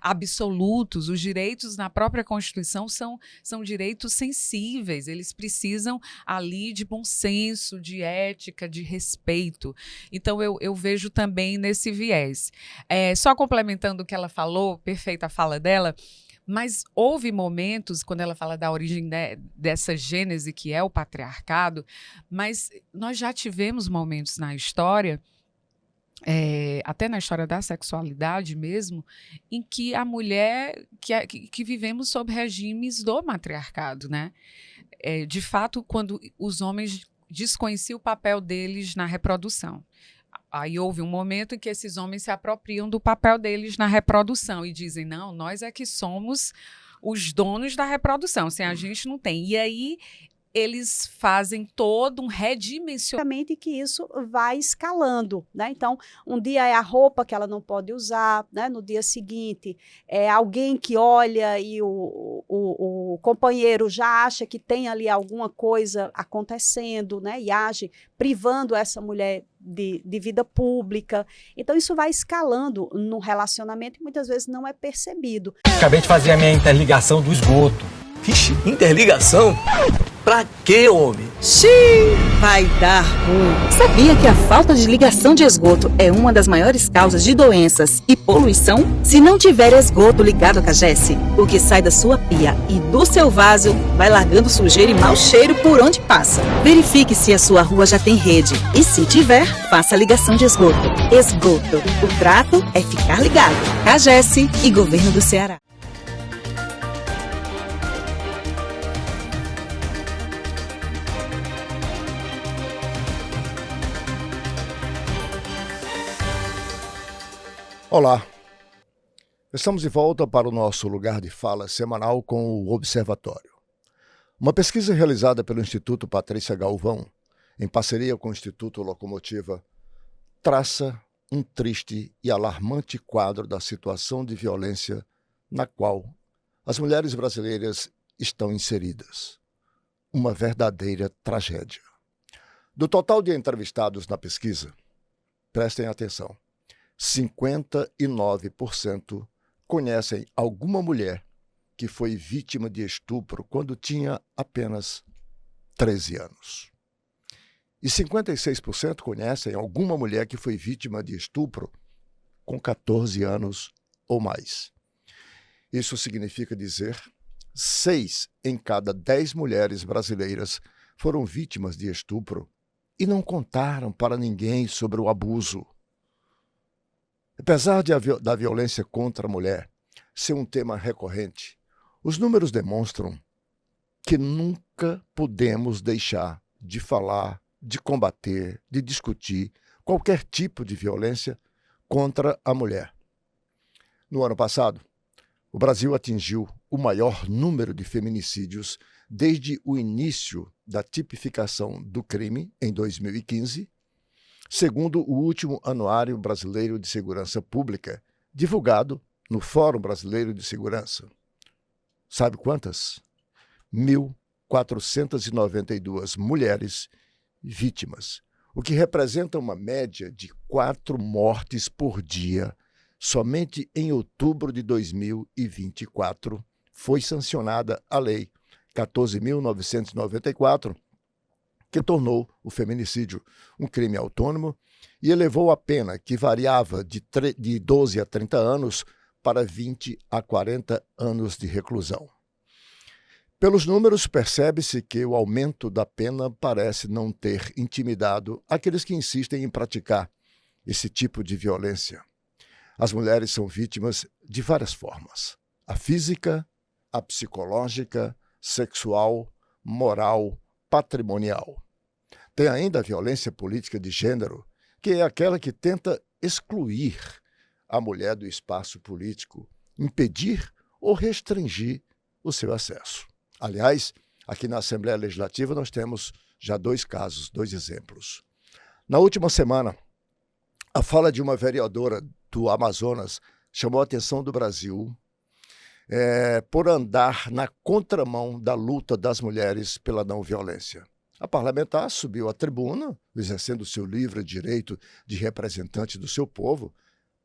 absolutos. Os direitos na própria Constituição são direitos sensíveis, eles precisam ali de bom senso, de ética, de respeito. Então, eu vejo também nesse viés. Só complementando o que ela falou, perfeita a fala dela, mas houve momentos, quando ela fala da origem, né, dessa gênese que é o patriarcado, mas nós já tivemos momentos na história, até na história da sexualidade mesmo, em que a mulher, que vivemos sob regimes do matriarcado, né? De fato, quando os homens desconheciam o papel deles na reprodução. Aí houve um momento em que esses homens se apropriam do papel deles na reprodução e dizem, não, nós é que somos os donos da reprodução, sem a gente não tem. E aí eles fazem todo um redimensionamento. Que isso vai escalando, né? Então, um dia é a roupa que ela não pode usar, né? No dia seguinte é alguém que olha e o companheiro já acha que tem ali alguma coisa acontecendo, né? E age privando essa mulher de vida pública. Então, isso vai escalando no relacionamento e muitas vezes não é percebido. Acabei de fazer a minha interligação do esgoto. Vixe, interligação? Pra quê, homem? Xiii, vai dar ruim. Sabia que a falta de ligação de esgoto é uma das maiores causas de doenças e poluição? Se não tiver esgoto ligado à Cagesse, o que sai da sua pia e do seu vaso vai largando sujeira e mau cheiro por onde passa. Verifique se a sua rua já tem rede e, se tiver, faça a ligação de esgoto. Esgoto. O trato é ficar ligado. Cagesse e Governo do Ceará. Olá, estamos de volta para o nosso lugar de fala semanal com o Observatório. Uma pesquisa realizada pelo Instituto Patrícia Galvão, em parceria com o Instituto Locomotiva, traça um triste e alarmante quadro da situação de violência na qual as mulheres brasileiras estão inseridas. Uma verdadeira tragédia. Do total de entrevistados na pesquisa, prestem atenção, 59% conhecem alguma mulher que foi vítima de estupro quando tinha apenas 13 anos. E 56% conhecem alguma mulher que foi vítima de estupro com 14 anos ou mais. Isso significa dizer 6 em cada 10 mulheres brasileiras foram vítimas de estupro e não contaram para ninguém sobre o abuso. Apesar da violência contra a mulher ser um tema recorrente, os números demonstram que nunca podemos deixar de falar, de combater, de discutir qualquer tipo de violência contra a mulher. No ano passado, o Brasil atingiu o maior número de feminicídios desde o início da tipificação do crime, em 2015, segundo o último Anuário Brasileiro de Segurança Pública, divulgado no Fórum Brasileiro de Segurança. Sabe quantas? 1.492 mulheres vítimas, o que representa uma média de 4 mortes por dia. Somente em outubro de 2024 foi sancionada a Lei 14.994, que tornou o feminicídio um crime autônomo e elevou a pena, que variava de 12 a 30 anos, para 20 a 40 anos de reclusão. Pelos números, percebe-se que o aumento da pena parece não ter intimidado aqueles que insistem em praticar esse tipo de violência. As mulheres são vítimas de várias formas: a física, a psicológica, sexual, moral, patrimonial. Tem ainda a violência política de gênero, que é aquela que tenta excluir a mulher do espaço político, impedir ou restringir o seu acesso. Aliás, aqui na Assembleia Legislativa nós temos já 2 casos, 2 exemplos. Na última semana, a fala de uma vereadora do Amazonas chamou a atenção do Brasil por andar na contramão da luta das mulheres pela não violência. A parlamentar subiu à tribuna, exercendo o seu livre direito de representante do seu povo,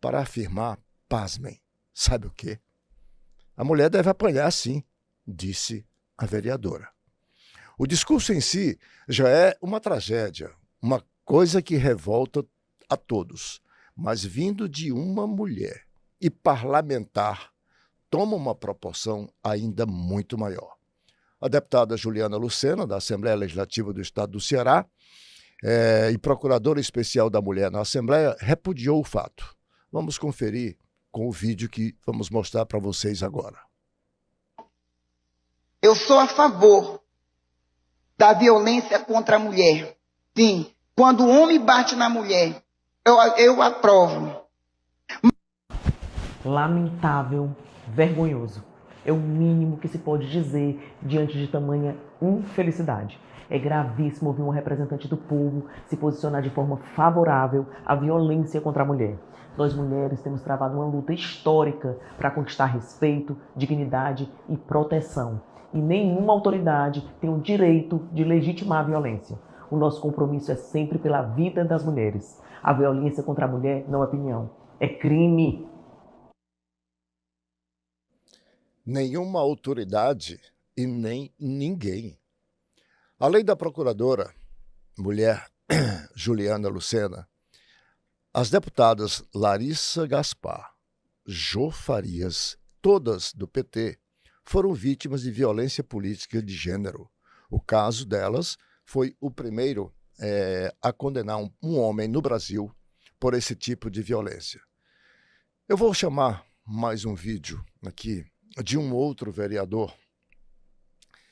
para afirmar, pasmem, sabe o quê? A mulher deve apanhar sim, disse a vereadora. O discurso em si já é uma tragédia, uma coisa que revolta a todos, mas vindo de uma mulher e parlamentar, toma uma proporção ainda muito maior. A deputada Juliana Lucena, da Assembleia Legislativa do Estado do Ceará, e procuradora especial da mulher na Assembleia, repudiou o fato. Vamos conferir com o vídeo que vamos mostrar para vocês agora. Eu sou a favor da violência contra a mulher. Sim, quando o homem bate na mulher, eu aprovo. Lamentável, vergonhoso. É o mínimo que se pode dizer diante de tamanha infelicidade. É gravíssimo ouvir um representante do povo se posicionar de forma favorável à violência contra a mulher. Nós mulheres temos travado uma luta histórica para conquistar respeito, dignidade e proteção. E nenhuma autoridade tem o direito de legitimar a violência. O nosso compromisso é sempre pela vida das mulheres. A violência contra a mulher não é opinião, é crime. Nenhuma autoridade e nem ninguém. Além da procuradora, mulher Juliana Lucena, as deputadas Larissa Gaspar, Jô Farias, todas do PT, foram vítimas de violência política de gênero. O caso delas foi o primeiro a condenar um homem no Brasil por esse tipo de violência. Eu vou chamar mais um vídeo aqui de um outro vereador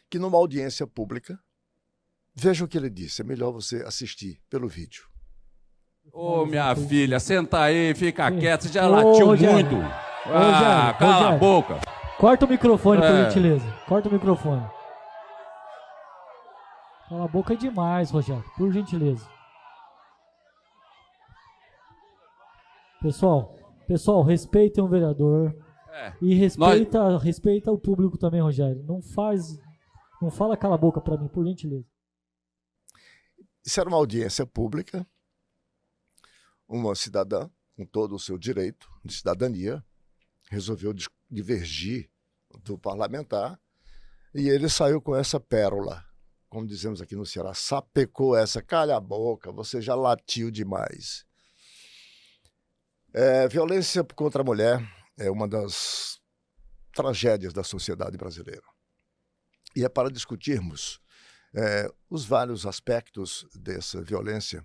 que, numa audiência pública, veja o que ele disse. É melhor você assistir pelo vídeo. Ô, minha filha, senta aí, fica quieto, você já latiu muito. Ah, cala a boca. Corta o microfone, por gentileza. Corta o microfone. Cala a boca é demais, Rogério, por gentileza. Pessoal, respeitem o vereador. E respeita o público também, Rogério. Não fala cala a boca para mim, por gentileza. Isso era uma audiência pública. Uma cidadã, com todo o seu direito de cidadania, resolveu divergir do parlamentar e ele saiu com essa pérola, como dizemos aqui no Ceará, sapecou essa, calha a boca, você já latiu demais. Violência contra a mulher é uma das tragédias da sociedade brasileira. E é para discutirmos os vários aspectos dessa violência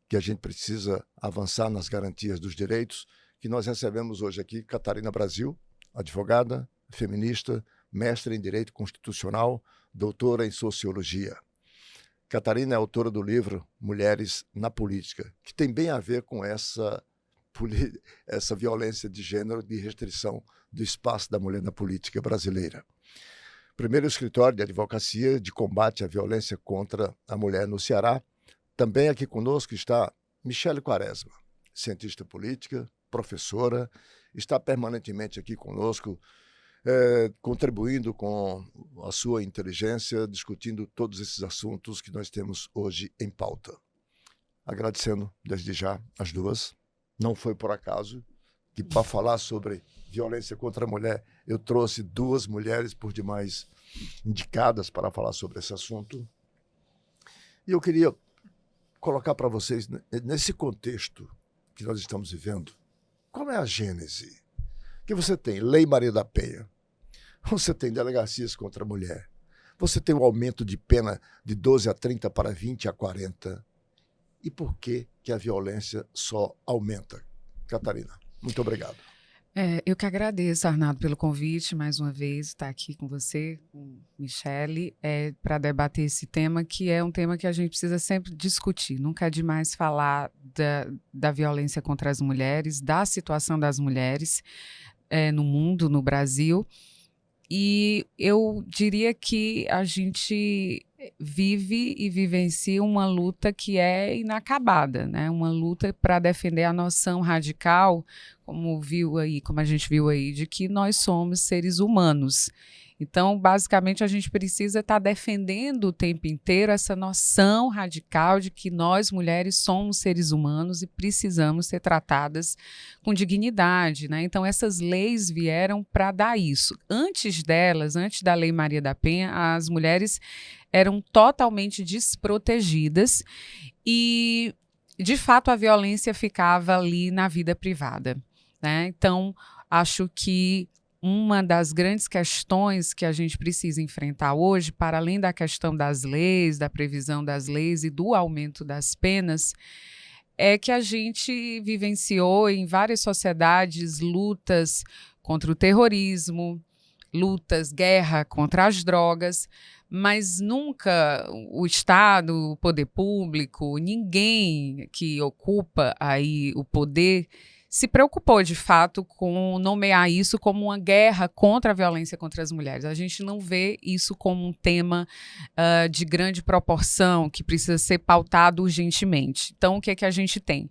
que a gente precisa avançar nas garantias dos direitos, que nós recebemos hoje aqui Catarina Brasil, advogada, feminista, mestre em Direito Constitucional, doutora em Sociologia. Catarina é autora do livro Mulheres na Política, que tem bem a ver com essa violência de gênero, de restrição do espaço da mulher na política brasileira. Primeiro escritório de advocacia de combate à violência contra a mulher no Ceará. Também aqui conosco está Michele Quaresma, cientista política, professora, está permanentemente aqui conosco, contribuindo com a sua inteligência, discutindo todos esses assuntos que nós temos hoje em pauta. Agradecendo desde já as duas. Não foi por acaso que, para falar sobre violência contra a mulher, eu trouxe duas mulheres por demais indicadas para falar sobre esse assunto. E eu queria colocar para vocês, nesse contexto que nós estamos vivendo, qual é a gênese? Que você tem Lei Maria da Penha, você tem delegacias contra a mulher, você tem um aumento de pena de 12 a 30 para 20 a 40. E por que a violência só aumenta? Catarina, muito obrigado. Eu que agradeço, Arnaldo, pelo convite, mais uma vez, estar aqui com você, com Michele, para debater esse tema, que é um tema que a gente precisa sempre discutir. Nunca é demais falar da violência contra as mulheres, da situação das mulheres no mundo, no Brasil. E eu diria que a gente vive e vivencia uma luta que é inacabada, né? Uma luta para defender a noção radical, como a gente viu aí, de que nós somos seres humanos Então, basicamente, a gente precisa estar defendendo o tempo inteiro essa noção radical de que nós, mulheres, somos seres humanos e precisamos ser tratadas com dignidade, né? Então, essas leis vieram para dar isso. Antes delas, antes da Lei Maria da Penha, as mulheres eram totalmente desprotegidas e, de fato, a violência ficava ali na vida privada, né? Então, acho que uma das grandes questões que a gente precisa enfrentar hoje, para além da questão das leis, da previsão das leis e do aumento das penas, é que a gente vivenciou em várias sociedades lutas contra o terrorismo, guerra contra as drogas, mas nunca o Estado, o poder público, ninguém que ocupa aí o poder se preocupou, de fato, com nomear isso como uma guerra contra a violência contra as mulheres. A gente não vê isso como um tema de grande proporção, que precisa ser pautado urgentemente. Então, o que é que a gente tem?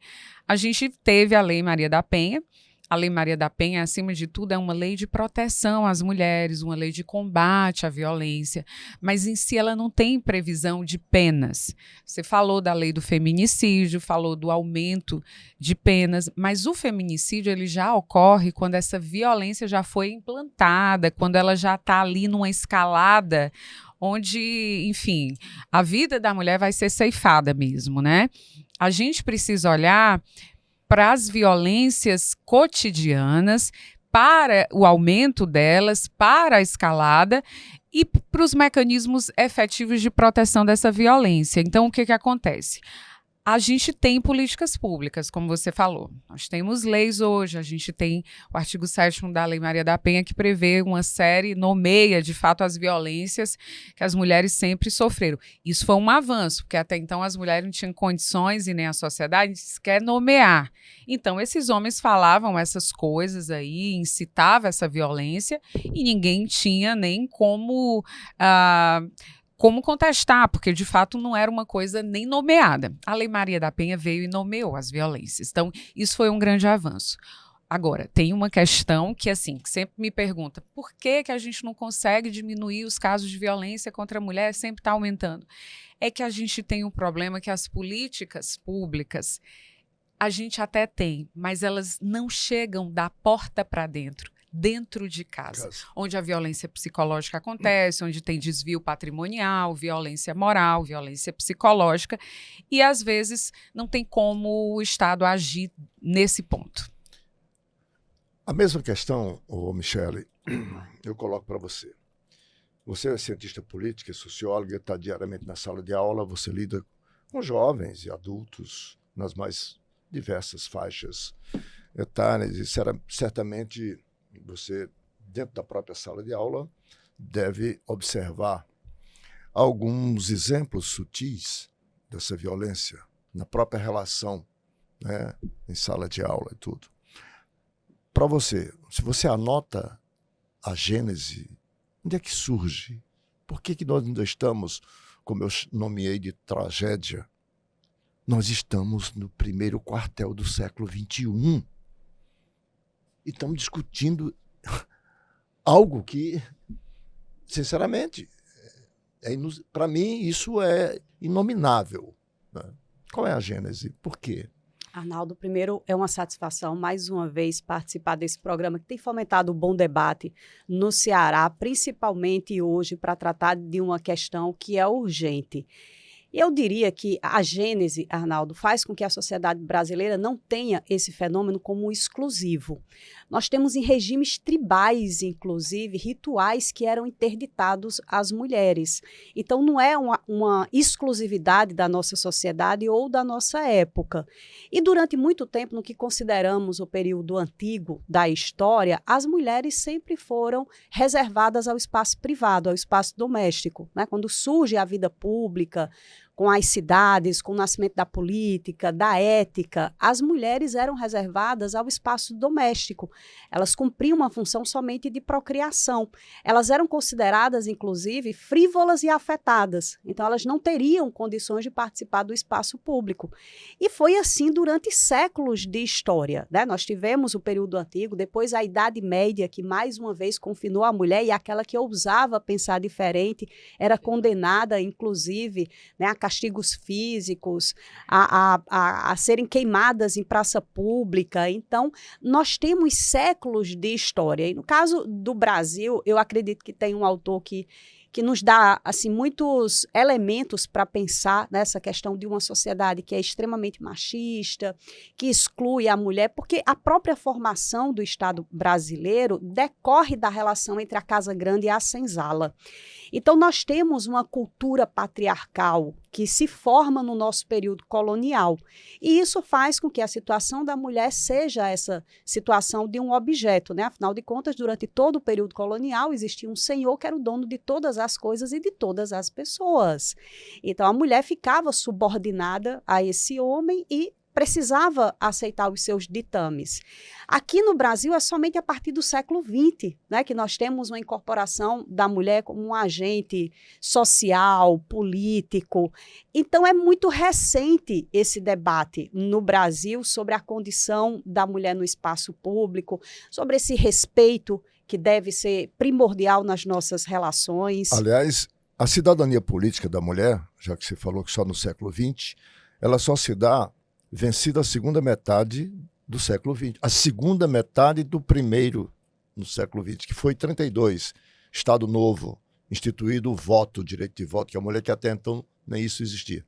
A gente teve a Lei Maria da Penha. A Lei Maria da Penha, acima de tudo, é uma lei de proteção às mulheres, uma lei de combate à violência, mas em si ela não tem previsão de penas. Você falou da lei do feminicídio, falou do aumento de penas, mas o feminicídio ele já ocorre quando essa violência já foi implantada, quando ela já está ali numa escalada onde, enfim, a vida da mulher vai ser ceifada mesmo, né? A gente precisa olhar para as violências cotidianas, para o aumento delas, para a escalada e para os mecanismos efetivos de proteção dessa violência. Então, o que acontece? A gente tem políticas públicas, como você falou. Nós temos leis hoje, a gente tem o artigo 7º da Lei Maria da Penha que prevê uma série, nomeia de fato as violências que as mulheres sempre sofreram. Isso foi um avanço, porque até então as mulheres não tinham condições e nem a sociedade sequer nomear. Então esses homens falavam essas coisas aí, incitavam essa violência e ninguém tinha nem como contestar, porque de fato não era uma coisa nem nomeada. A Lei Maria da Penha veio e nomeou as violências. Então, isso foi um grande avanço. Agora, tem uma questão que, assim, que sempre me pergunta, por que a gente não consegue diminuir os casos de violência contra a mulher, sempre está aumentando? É que a gente tem um problema que as políticas públicas, a gente até tem, mas elas não chegam da porta para dentro de casa, onde a violência psicológica acontece, onde tem desvio patrimonial, violência moral, violência psicológica, e às vezes não tem como o Estado agir nesse ponto. A mesma questão, Michele, eu coloco para você. Você é cientista política, socióloga, está diariamente na sala de aula, você lida com jovens e adultos nas mais diversas faixas etárias, e certamente você, dentro da própria sala de aula, deve observar alguns exemplos sutis dessa violência na própria relação, né, em sala de aula e tudo. Para você, se você anota a gênese, onde é que surge? Por que nós ainda estamos, como eu nomeei de tragédia? Nós estamos no primeiro quartel do século XXI. E estamos discutindo algo que, sinceramente, para mim, isso é inominável, né? Qual é a gênese? Por quê? Arnaldo, primeiro é uma satisfação, mais uma vez, participar desse programa que tem fomentado um bom debate no Ceará, principalmente hoje, para tratar de uma questão que é urgente. Eu diria que a gênese, Arnaldo, faz com que a sociedade brasileira não tenha esse fenômeno como exclusivo. Nós temos em regimes tribais, inclusive, rituais que eram interditados às mulheres. Então, não é uma exclusividade da nossa sociedade ou da nossa época. E durante muito tempo, no que consideramos o período antigo da história, as mulheres sempre foram reservadas ao espaço privado, ao espaço doméstico, né? Quando surge a vida pública, com as cidades, com o nascimento da política, da ética, as mulheres eram reservadas ao espaço doméstico. Elas cumpriam uma função somente de procriação. Elas eram consideradas, inclusive, frívolas e afetadas. Então, elas não teriam condições de participar do espaço público. E foi assim durante séculos de história, né? Nós tivemos o período antigo, depois a Idade Média, que mais uma vez confinou a mulher, e aquela que ousava pensar diferente era condenada, inclusive, né, a castigos físicos, a serem queimadas em praça pública. Então, nós temos séculos de história. E no caso do Brasil, eu acredito que tem um autor que nos dá assim, muitos elementos para pensar nessa questão de uma sociedade que é extremamente machista, que exclui a mulher, porque a própria formação do Estado brasileiro decorre da relação entre a Casa Grande e a Senzala. Então, nós temos uma cultura patriarcal que se forma no nosso período colonial. E isso faz com que a situação da mulher seja essa situação de um objeto, né? Afinal de contas, durante todo o período colonial, existia um senhor que era o dono de todas as coisas e de todas as pessoas. Então, a mulher ficava subordinada a esse homem e precisava aceitar os seus ditames. Aqui no Brasil é somente a partir do século XX, né, que nós temos uma incorporação da mulher como um agente social, político. Então é muito recente esse debate no Brasil sobre a condição da mulher no espaço público, sobre esse respeito que deve ser primordial nas nossas relações. Aliás, a cidadania política da mulher, já que você falou que só no século XX, ela só se dá vencida a segunda metade do século XX. A segunda metade do primeiro no século XX, que foi 32, Estado Novo, instituído o voto, o direito de voto, que a mulher que até então nem isso existia.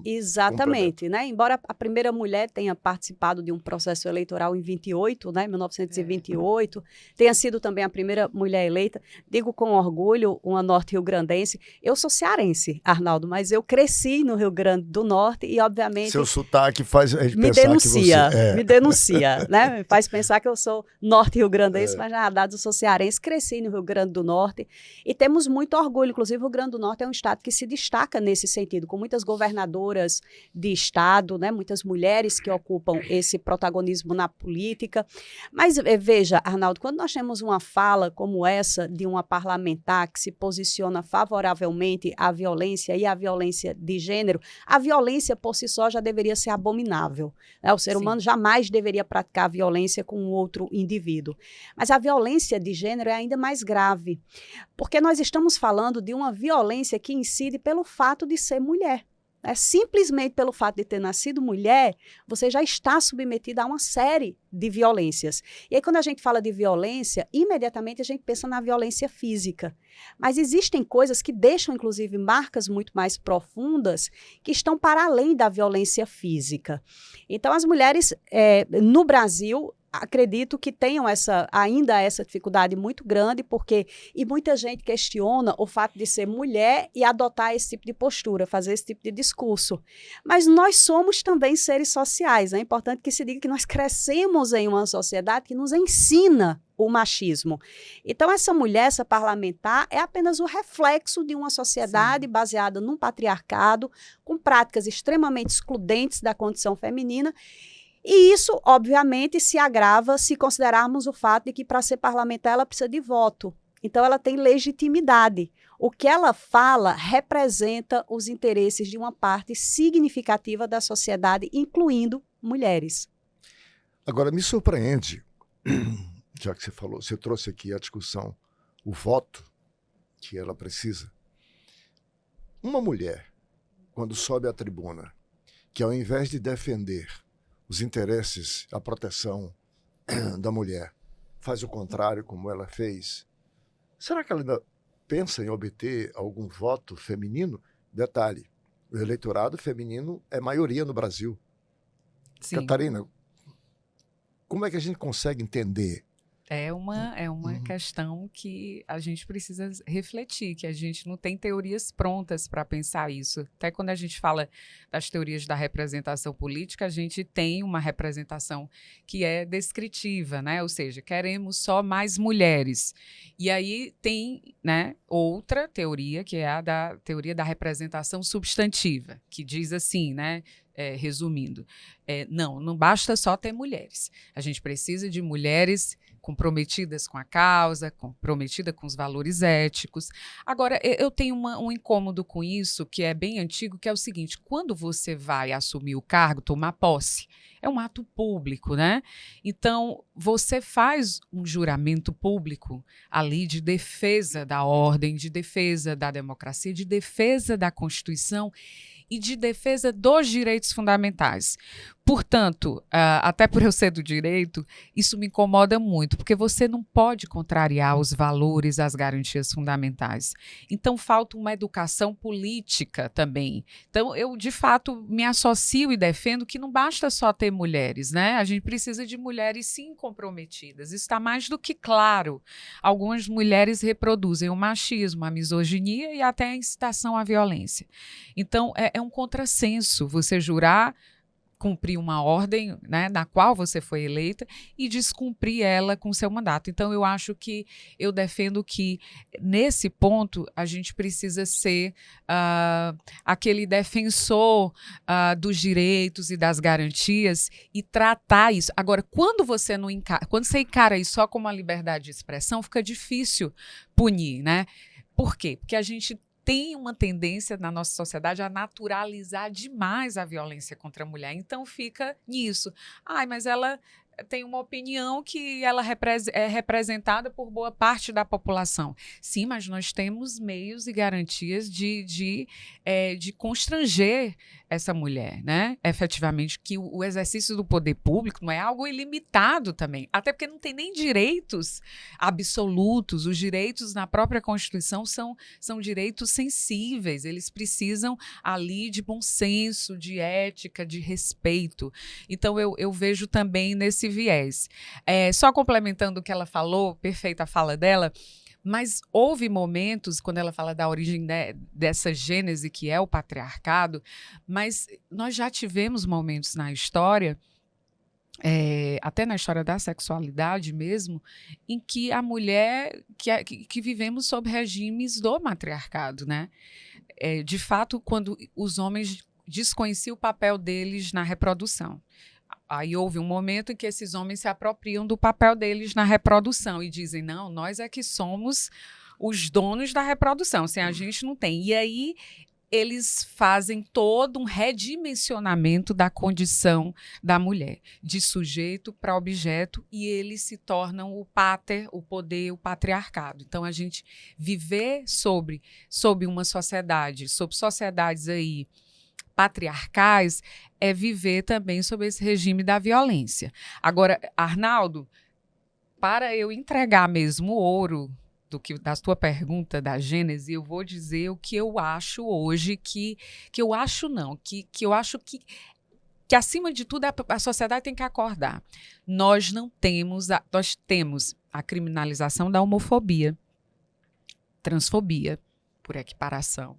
Exatamente, né? Embora a primeira mulher tenha participado de um processo eleitoral em 28, né, 1928, tenha sido também a primeira mulher eleita, digo com orgulho, uma norte-rio-grandense. Eu sou cearense, Arnaldo, mas eu cresci no Rio Grande do Norte e, obviamente... Seu sotaque faz a gente me pensar denuncia, que você... me denuncia, né? Me faz pensar que eu sou norte-rio-grandense, mas na verdade eu sou cearense, cresci no Rio Grande do Norte e temos muito orgulho. Inclusive, o Rio Grande do Norte é um estado que se destaca nesse sentido, com muitas governadoras de Estado, né? Muitas mulheres que ocupam esse protagonismo na política. Mas veja, Arnaldo, quando nós temos uma fala como essa de uma parlamentar que se posiciona favoravelmente à violência e à violência de gênero, a violência por si só já deveria ser abominável, né? O ser humano jamais deveria praticar violência com outro indivíduo. Mas a violência de gênero é ainda mais grave, porque nós estamos falando de uma violência que incide pelo fato de ser mulher. Simplesmente pelo fato de ter nascido mulher, você já está submetida a uma série de violências. E aí, quando a gente fala de violência, imediatamente a gente pensa na violência física. Mas existem coisas que deixam, inclusive, marcas muito mais profundas que estão para além da violência física. Então, as mulheres, no Brasil, acredito que tenham ainda essa dificuldade muito grande, e muita gente questiona o fato de ser mulher e adotar esse tipo de postura, fazer esse tipo de discurso. Mas nós somos também seres sociais. É importante que se diga que nós crescemos em uma sociedade que nos ensina o machismo. Então, essa mulher, essa parlamentar, é apenas o reflexo de uma sociedade baseada num patriarcado, com práticas extremamente excludentes da condição feminina. E isso, obviamente, se agrava se considerarmos o fato de que, para ser parlamentar, ela precisa de voto. Então, ela tem legitimidade. O que ela fala representa os interesses de uma parte significativa da sociedade, incluindo mulheres. Agora, me surpreende, já que você falou, você trouxe aqui a discussão, o voto que ela precisa. Uma mulher, quando sobe à tribuna, que ao invés de defender os interesses, a proteção da mulher, faz o contrário, como ela fez. Será que ela ainda pensa em obter algum voto feminino? Detalhe, o eleitorado feminino é maioria no Brasil. Sim. Catarina, como é que a gente consegue entender É uma questão que a gente precisa refletir, que a gente não tem teorias prontas para pensar isso. Até quando a gente fala das teorias da representação política, a gente tem uma representação que é descritiva, né? Ou seja, queremos só mais mulheres. E aí tem, né, outra teoria, que é a da teoria da representação substantiva, que diz assim, né? Resumindo, não basta só ter mulheres. A gente precisa de mulheres comprometidas com a causa, comprometidas com os valores éticos. Agora, eu tenho um incômodo com isso, que é bem antigo, que é o seguinte: quando você vai assumir o cargo, tomar posse, é um ato público, né? Então, você faz um juramento público ali de defesa da ordem, de defesa da democracia, de defesa da Constituição e de defesa dos direitos fundamentais. Portanto, até por eu ser do direito, isso me incomoda muito, porque você não pode contrariar os valores, as garantias fundamentais. Então, falta uma educação política também. Então, eu, de fato, me associo e defendo que não basta só ter mulheres, né? A gente precisa de mulheres, sim, comprometidas. Isso está mais do que claro. Algumas mulheres reproduzem o machismo, a misoginia e até a incitação à violência. Então, é um contrassenso você jurar cumprir uma ordem, né, na qual você foi eleita e descumprir ela com seu mandato. Então, eu acho que eu defendo que, nesse ponto, a gente precisa ser aquele defensor dos direitos e das garantias e tratar isso. Agora, quando você encara isso só como uma liberdade de expressão, fica difícil punir, né? Por quê? Porque a gente tem uma tendência na nossa sociedade a naturalizar demais a violência contra a mulher. Então fica nisso. Mas ela tem uma opinião que ela é representada por boa parte da população. Sim, mas nós temos meios e garantias de constranger essa mulher, né? Efetivamente, que o exercício do poder público não é algo ilimitado também, até porque não tem nem direitos absolutos. Os direitos na própria Constituição são direitos sensíveis, eles precisam ali de bom senso, de ética, de respeito. Então, eu vejo também nesse viés. Só complementando o que ela falou, perfeita a fala dela, mas houve momentos, quando ela fala da origem dessa gênese que é o patriarcado, mas nós já tivemos momentos na história, até na história da sexualidade mesmo, em que a mulher, que vivemos sob regimes do matriarcado, né? De fato, quando os homens desconheciam o papel deles na reprodução. Aí houve um momento em que esses homens se apropriam do papel deles na reprodução e dizem, não, nós é que somos os donos da reprodução, sem a gente não tem. E aí eles fazem todo um redimensionamento da condição da mulher, de sujeito para objeto, e eles se tornam o pater, o poder, o patriarcado. Então, a gente viver sob uma sociedade, sob sociedades aí patriarcais, é viver também sob esse regime da violência. Agora, Arnaldo, para eu entregar mesmo o ouro da sua pergunta da Gênese, eu vou dizer o que eu acho hoje, que eu acho que acima de tudo a sociedade tem que acordar. Nós temos a criminalização da homofobia, transfobia, por equiparação,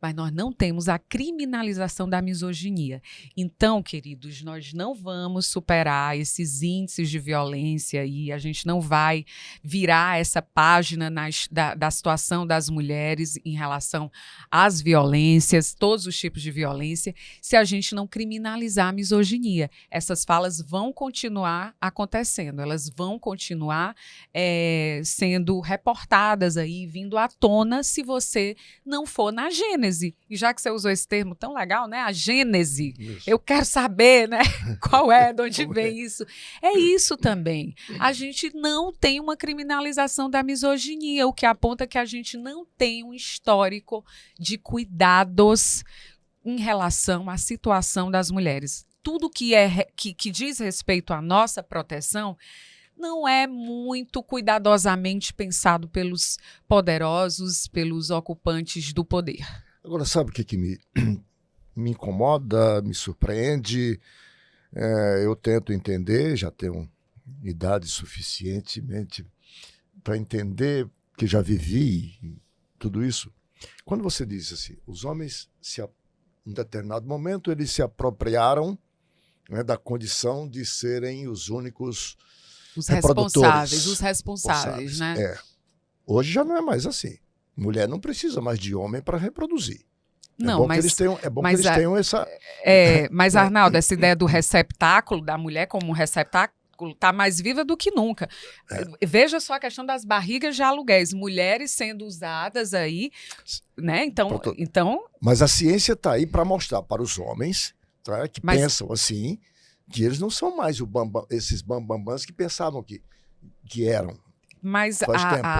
mas nós não temos a criminalização da misoginia. Então, queridos, nós não vamos superar esses índices de violência e a gente não vai virar essa página da situação das mulheres em relação às violências, todos os tipos de violência, se a gente não criminalizar a misoginia. Essas falas vão continuar acontecendo, elas vão continuar sendo reportadas aí, vindo à tona, se você não for na Gênese. E já que você usou esse termo tão legal, né? A Gênese. Isso. Eu quero saber, né? Qual é, de onde vem isso. É isso também. A gente não tem uma criminalização da misoginia, o que aponta que a gente não tem um histórico de cuidados em relação à situação das mulheres. Tudo que diz respeito à nossa proteção não é muito cuidadosamente pensado pelos poderosos, pelos ocupantes do poder. Agora, sabe o que me incomoda, me surpreende? Eu tento entender, já tenho idade suficientemente para entender que já vivi tudo isso. Quando você diz assim, os homens, em determinado momento, eles se apropriaram, né, da condição de serem os únicos reprodutores. Os responsáveis, né? Hoje já não é mais assim. Mulher não precisa mais de homem para reproduzir. Não, que eles tenham essa... Mas, Arnaldo, essa ideia do receptáculo, da mulher como um receptáculo, está mais viva do que nunca. Veja só a questão das barrigas de aluguéis. Mulheres sendo usadas aí, né? Então... Mas a ciência está aí para mostrar para os homens, tá, que pensam assim, que eles não são mais esses bambambãs que pensavam que eram. Mas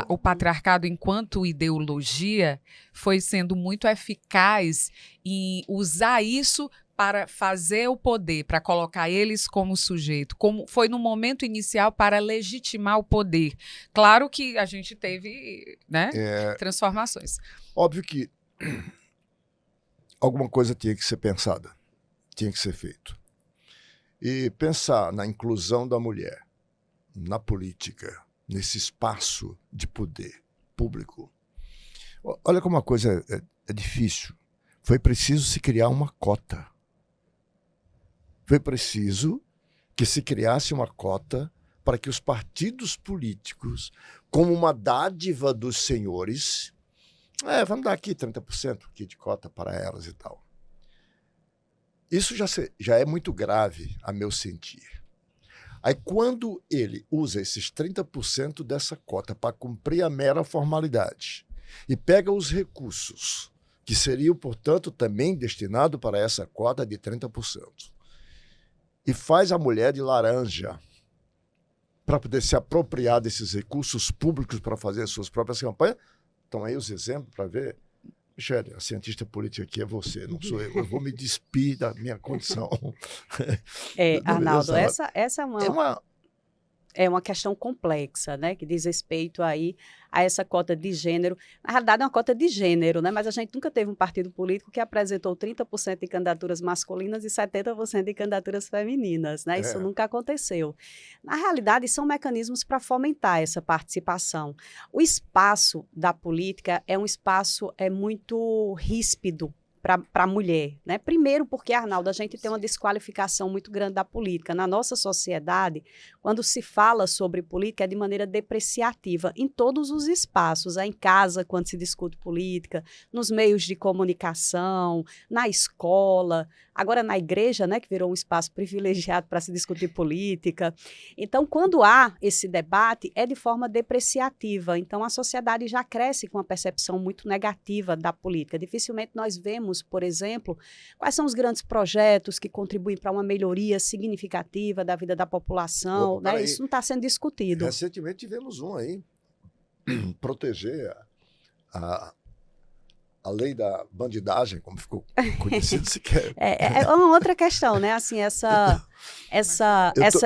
o patriarcado, enquanto ideologia, foi sendo muito eficaz em usar isso para fazer o poder, para colocar eles como sujeito, como foi no momento inicial para legitimar o poder. Claro que a gente teve, né, transformações. Óbvio que alguma coisa tinha que ser pensada, tinha que ser feito. E pensar na inclusão da mulher na política, nesse espaço de poder público. Olha como a coisa é difícil. Foi preciso se criar uma cota. Foi preciso que se criasse uma cota para que os partidos políticos, como uma dádiva dos senhores, vamos dar aqui 30% aqui de cota para elas e tal. Isso já é muito grave, a meu sentir. Aí, quando ele usa esses 30% dessa cota para cumprir a mera formalidade e pega os recursos, que seriam, portanto, também destinados para essa cota de 30%, e faz a mulher de laranja para poder se apropriar desses recursos públicos para fazer as suas próprias campanhas, estão aí os exemplos para ver. Michele, a cientista política aqui é você, não sou eu. Eu vou me despir da minha condição. Arnaldo, essa é uma questão complexa, né, que diz respeito aí a essa cota de gênero. Na realidade, é uma cota de gênero, né, mas a gente nunca teve um partido político que apresentou 30% de candidaturas masculinas e 70% de candidaturas femininas, né? Isso nunca aconteceu. Na realidade, são mecanismos para fomentar essa participação. O espaço da política é um espaço muito ríspido para a mulher, né? Primeiro porque, Arnaldo, a gente tem uma desqualificação muito grande da política. Na nossa sociedade, quando se fala sobre política, é de maneira depreciativa em todos os espaços, em casa, quando se discute política, nos meios de comunicação, na escola, agora na igreja, né, que virou um espaço privilegiado para se discutir política. Então, quando há esse debate, é de forma depreciativa. Então, a sociedade já cresce com uma percepção muito negativa da política. Dificilmente nós vemos, por exemplo, quais são os grandes projetos que contribuem para uma melhoria significativa da vida da população, né? Isso não está sendo discutido. Recentemente tivemos um aí, proteger a lei da bandidagem, como ficou conhecido sequer. É uma outra questão, né? Assim,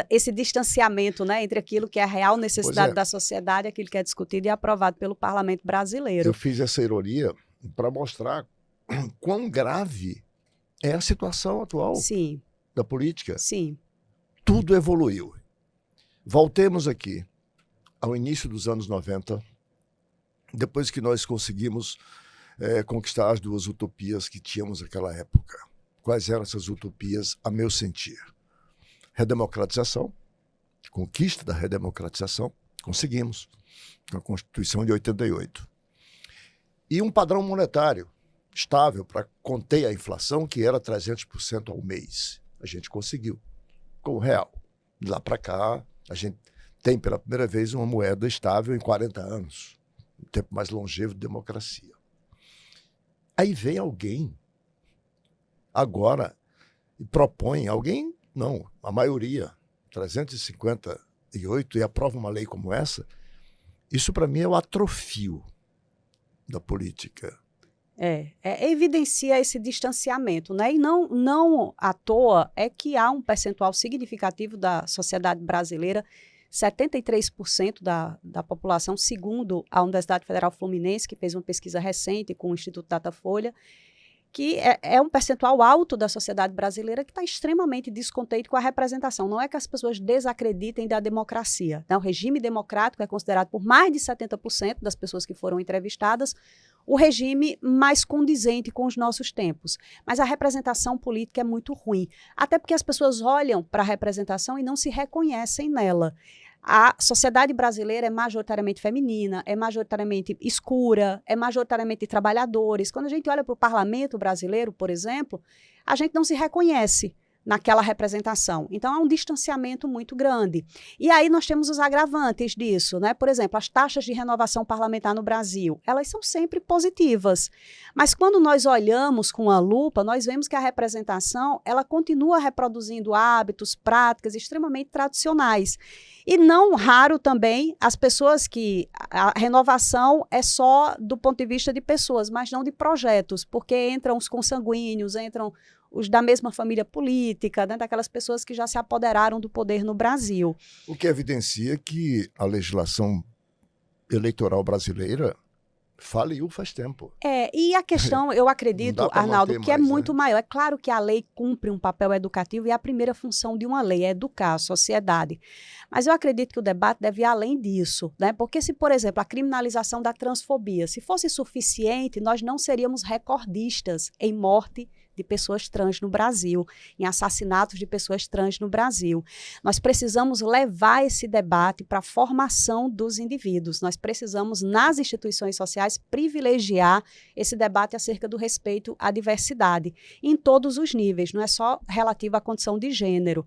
esse distanciamento, né, entre aquilo que é a real necessidade da sociedade, aquilo que é discutido e aprovado pelo Parlamento brasileiro. Eu fiz essa ironia para mostrar quão grave é a situação atual da política. Sim. Tudo evoluiu. Voltemos aqui ao início dos anos 90, depois que nós conseguimos conquistar as duas utopias que tínhamos naquela época. Quais eram essas utopias, a meu sentir? Redemocratização, conquista da redemocratização, conseguimos, com a Constituição de 88. E um padrão monetário estável para conter a inflação, que era 300% ao mês. A gente conseguiu, com o real. De lá para cá, a gente tem pela primeira vez uma moeda estável em 40 anos, um tempo mais longevo de democracia. Aí vem alguém, agora, e propõe, a maioria, 358, e aprova uma lei como essa. Isso, para mim, é o atrofio da política. Evidencia esse distanciamento, né? E não à toa é que há um percentual significativo da sociedade brasileira, 73% da população, segundo a Universidade Federal Fluminense, que fez uma pesquisa recente com o Instituto Datafolha, que é um percentual alto da sociedade brasileira que está extremamente descontente com a representação. Não é que as pessoas desacreditem da democracia. Né? O regime democrático é considerado por mais de 70% das pessoas que foram entrevistadas o regime mais condizente com os nossos tempos. Mas a representação política é muito ruim, até porque as pessoas olham para a representação e não se reconhecem nela. A sociedade brasileira é majoritariamente feminina, é majoritariamente escura, é majoritariamente de trabalhadores. Quando a gente olha para o parlamento brasileiro, por exemplo, a gente não se reconhece naquela representação. Então, há um distanciamento muito grande. E aí nós temos os agravantes disso, né? Por exemplo, as taxas de renovação parlamentar no Brasil, elas são sempre positivas. Mas quando nós olhamos com a lupa, nós vemos que a representação, ela continua reproduzindo hábitos, práticas extremamente tradicionais. E não raro também as pessoas que a renovação é só do ponto de vista de pessoas, mas não de projetos, porque entram os consanguíneos, entram os da mesma família política, né, daquelas pessoas que já se apoderaram do poder no Brasil. O que evidencia que a legislação eleitoral brasileira faliu faz tempo. E a questão, eu acredito, Arnaldo, que é muito maior. É claro que a lei cumpre um papel educativo e a primeira função de uma lei é educar a sociedade. Mas eu acredito que o debate deve ir além disso, né? Porque se, por exemplo, a criminalização da transfobia, se fosse suficiente, nós não seríamos recordistas em morte de pessoas trans no Brasil, em assassinatos de pessoas trans no Brasil. Nós precisamos levar esse debate para a formação dos indivíduos. Nós precisamos, nas instituições sociais, privilegiar esse debate acerca do respeito à diversidade, em todos os níveis, não é só relativo à condição de gênero.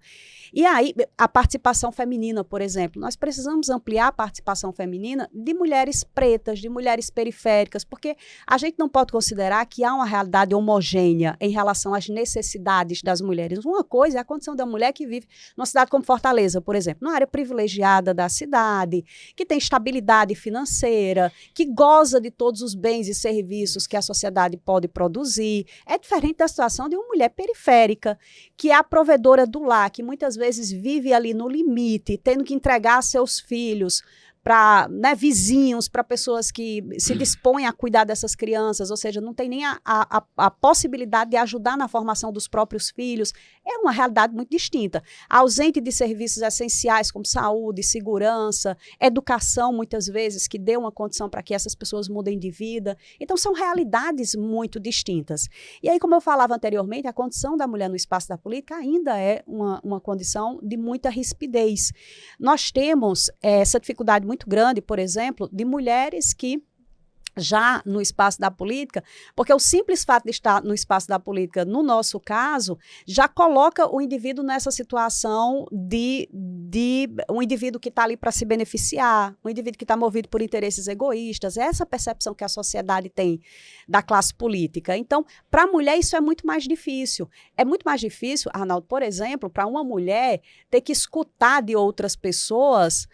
E aí, a participação feminina, por exemplo, nós precisamos ampliar a participação feminina de mulheres pretas, de mulheres periféricas, porque a gente não pode considerar que há uma realidade homogênea em relação às necessidades das mulheres. Uma coisa é a condição da mulher que vive numa cidade como Fortaleza, por exemplo, numa área privilegiada da cidade, que tem estabilidade financeira, que goza de todos os bens e serviços que a sociedade pode produzir. É diferente da situação de uma mulher periférica, que é a provedora do lar, que muitas vezes vive ali no limite, tendo que entregar seus filhos para, né, vizinhos, para pessoas que se dispõem a cuidar dessas crianças, ou seja, não tem nem a possibilidade de ajudar na formação dos próprios filhos. É uma realidade muito distinta. Ausente de serviços essenciais como saúde, segurança, educação, muitas vezes, que dê uma condição para que essas pessoas mudem de vida. Então, são realidades muito distintas. E aí, como eu falava anteriormente, a condição da mulher no espaço da política ainda é uma condição de muita rispidez. Nós temos essa dificuldade muito grande, por exemplo, de mulheres que já no espaço da política, porque o simples fato de estar no espaço da política, no nosso caso, já coloca o indivíduo nessa situação de um indivíduo que está ali para se beneficiar, um indivíduo que está movido por interesses egoístas. É essa percepção que a sociedade tem da classe política. Então, para a mulher isso é muito mais difícil. É muito mais difícil, Arnaldo, por exemplo, para uma mulher ter que escutar de outras pessoas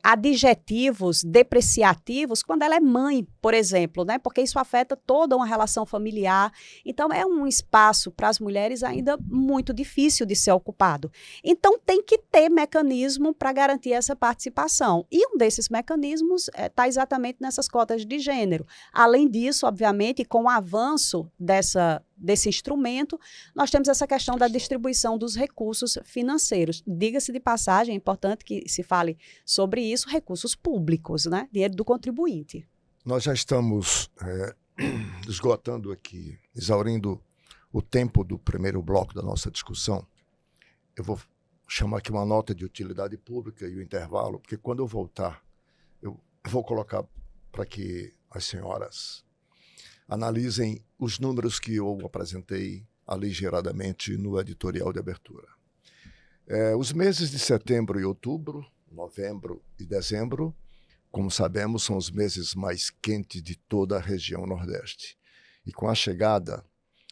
adjetivos depreciativos quando ela é mãe, por exemplo, né? Porque isso afeta toda uma relação familiar. Então, é um espaço para as mulheres ainda muito difícil de ser ocupado. Então, tem que ter mecanismo para garantir essa participação. E um desses mecanismos está exatamente nessas cotas de gênero. Além disso, obviamente, com o avanço desse instrumento, nós temos essa questão da distribuição dos recursos financeiros. Diga-se de passagem, é importante que se fale sobre isso, recursos públicos, né? Dinheiro do contribuinte. Nós já estamos esgotando aqui, exaurindo o tempo do primeiro bloco da nossa discussão. Eu vou chamar aqui uma nota de utilidade pública e o intervalo, porque quando eu voltar, eu vou colocar para que as senhoras analisem os números que eu apresentei aligeradamente no editorial de abertura. Os meses de setembro e outubro, novembro e dezembro, como sabemos, são os meses mais quentes de toda a região Nordeste. E com a chegada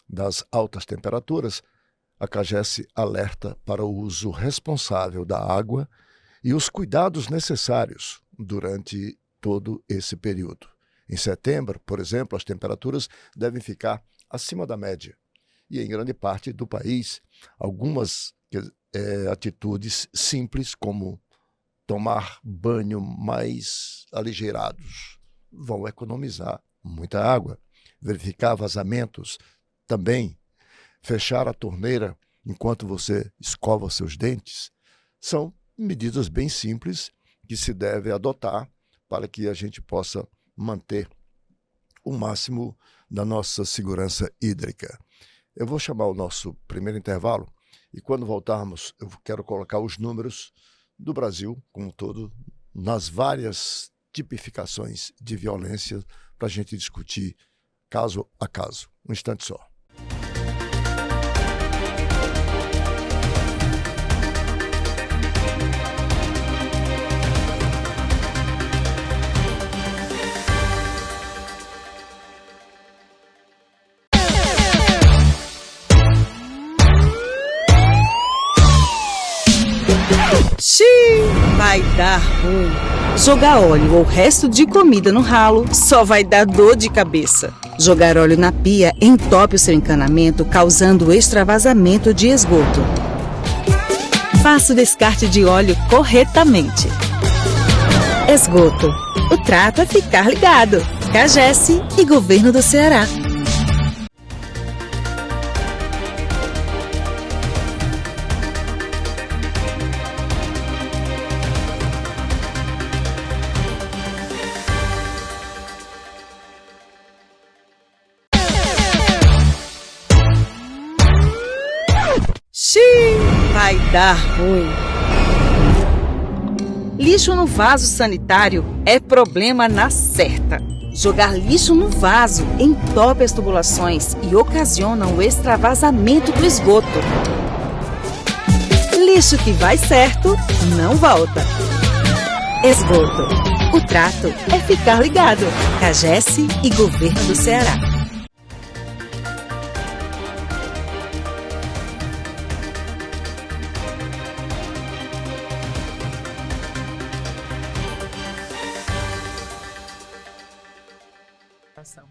das altas temperaturas, a CAGES alerta para o uso responsável da água e os cuidados necessários durante todo esse período. Em setembro, por exemplo, as temperaturas devem ficar acima da média. E em grande parte do país, algumas atitudes simples, como tomar banho mais aligeirados, vão economizar muita água. verificar vazamentos, também fechar a torneira enquanto você escova seus dentes, são medidas bem simples que se deve adotar para que a gente possa manter o máximo da nossa segurança hídrica. Eu vou chamar o nosso primeiro intervalo e quando voltarmos eu quero colocar os números do Brasil como um todo nas várias tipificações de violência para a gente discutir caso a caso. Um instante só. Xiii, vai dar ruim. Jogar óleo ou resto de comida no ralo só vai dar dor de cabeça. Jogar óleo na pia entope o seu encanamento, causando extravasamento de esgoto. Faça o descarte de óleo corretamente. Esgoto. O trato é ficar ligado. CAGES e Governo do Ceará. Vai dar ruim. Lixo no vaso sanitário é problema na certa. Jogar lixo no vaso entope as tubulações e ocasiona o extravasamento do esgoto. Lixo que vai certo, não volta. Esgoto. O trato é ficar ligado. CAGES e Governo do Ceará.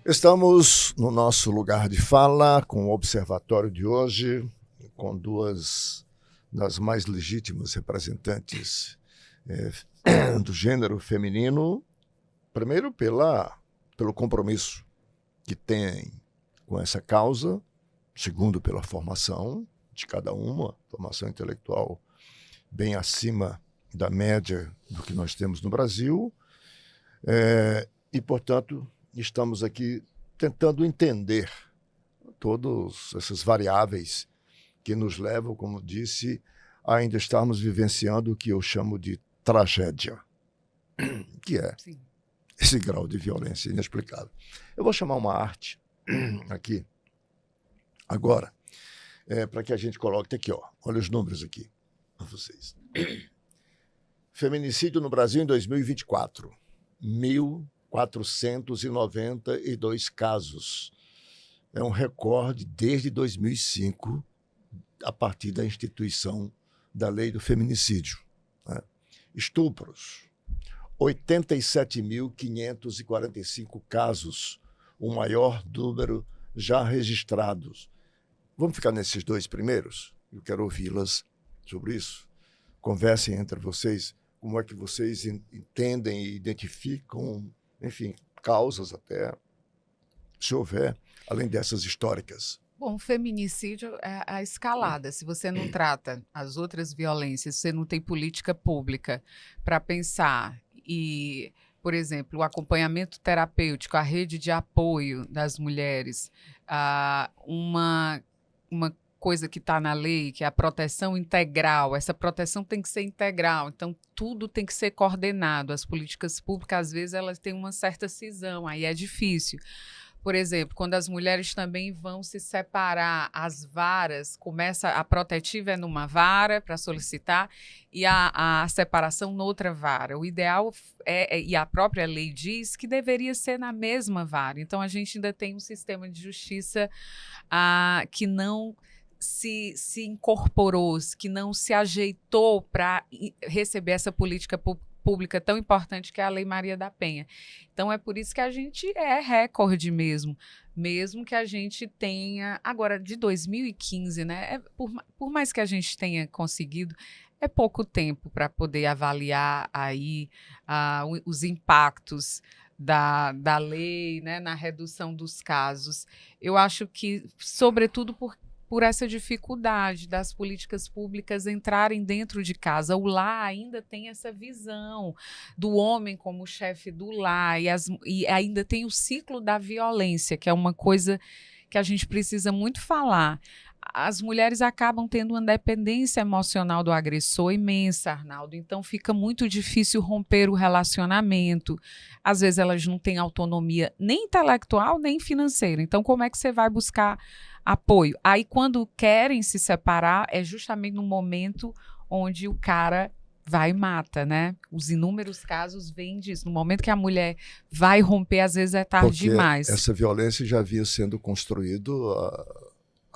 Estamos no nosso lugar de fala com o observatório de hoje, com duas das mais legítimas representantes do gênero feminino, primeiro pelo compromisso que tem com essa causa, segundo pela formação de cada uma, formação intelectual bem acima da média do que nós temos no Brasil, e, portanto, estamos aqui tentando entender todas essas variáveis que nos levam, como disse, a ainda estarmos vivenciando o que eu chamo de tragédia, que é esse grau de violência inexplicável. Eu vou chamar uma arte aqui, agora, para que a gente coloque aqui, ó, olha os números aqui para vocês. Feminicídio no Brasil em 2024, 1.492 casos. É um recorde desde 2005, a partir da instituição da lei do feminicídio. Né? Estupros, 87.545 casos, o maior número já registrados. Vamos ficar nesses dois primeiros? Eu quero ouvi-las sobre isso. Conversem entre vocês, como é que vocês entendem e identificam, enfim, causas até, se houver, além dessas históricas. Bom, o feminicídio é a escalada. Se você não trata as outras violências, você não tem política pública para pensar e, por exemplo, o acompanhamento terapêutico, a rede de apoio das mulheres, uma coisa que está na lei, que é a proteção integral. Essa proteção tem que ser integral, então tudo tem que ser coordenado. As políticas públicas, às vezes, elas têm uma certa cisão, aí é difícil. Por exemplo, quando as mulheres também vão se separar, as varas, a protetiva é numa vara para solicitar e a separação noutra vara. O ideal e a própria lei diz que deveria ser na mesma vara. Então, a gente ainda tem um sistema de justiça que não se incorporou, que não se ajeitou para receber essa política pública tão importante que é a Lei Maria da Penha. Então, é por isso que a gente é recorde mesmo que a gente tenha... Agora, de 2015, né? Por mais que a gente tenha conseguido, é pouco tempo para poder avaliar aí os impactos da lei, né, na redução dos casos. Eu acho que, sobretudo por essa dificuldade das políticas públicas entrarem dentro de casa. O lar ainda tem essa visão do homem como chefe do lar, e ainda tem o ciclo da violência, que é uma coisa que a gente precisa muito falar. As mulheres acabam tendo uma dependência emocional do agressor imensa, Arnaldo, então fica muito difícil romper o relacionamento. Às vezes elas não têm autonomia nem intelectual, nem financeira. Então, como é que você vai buscar apoio? Aí, quando querem se separar, é justamente no momento onde o cara vai e mata, né? Os inúmeros casos vêm disso. No momento que a mulher vai romper, às vezes é tarde demais. Essa violência já havia sendo construído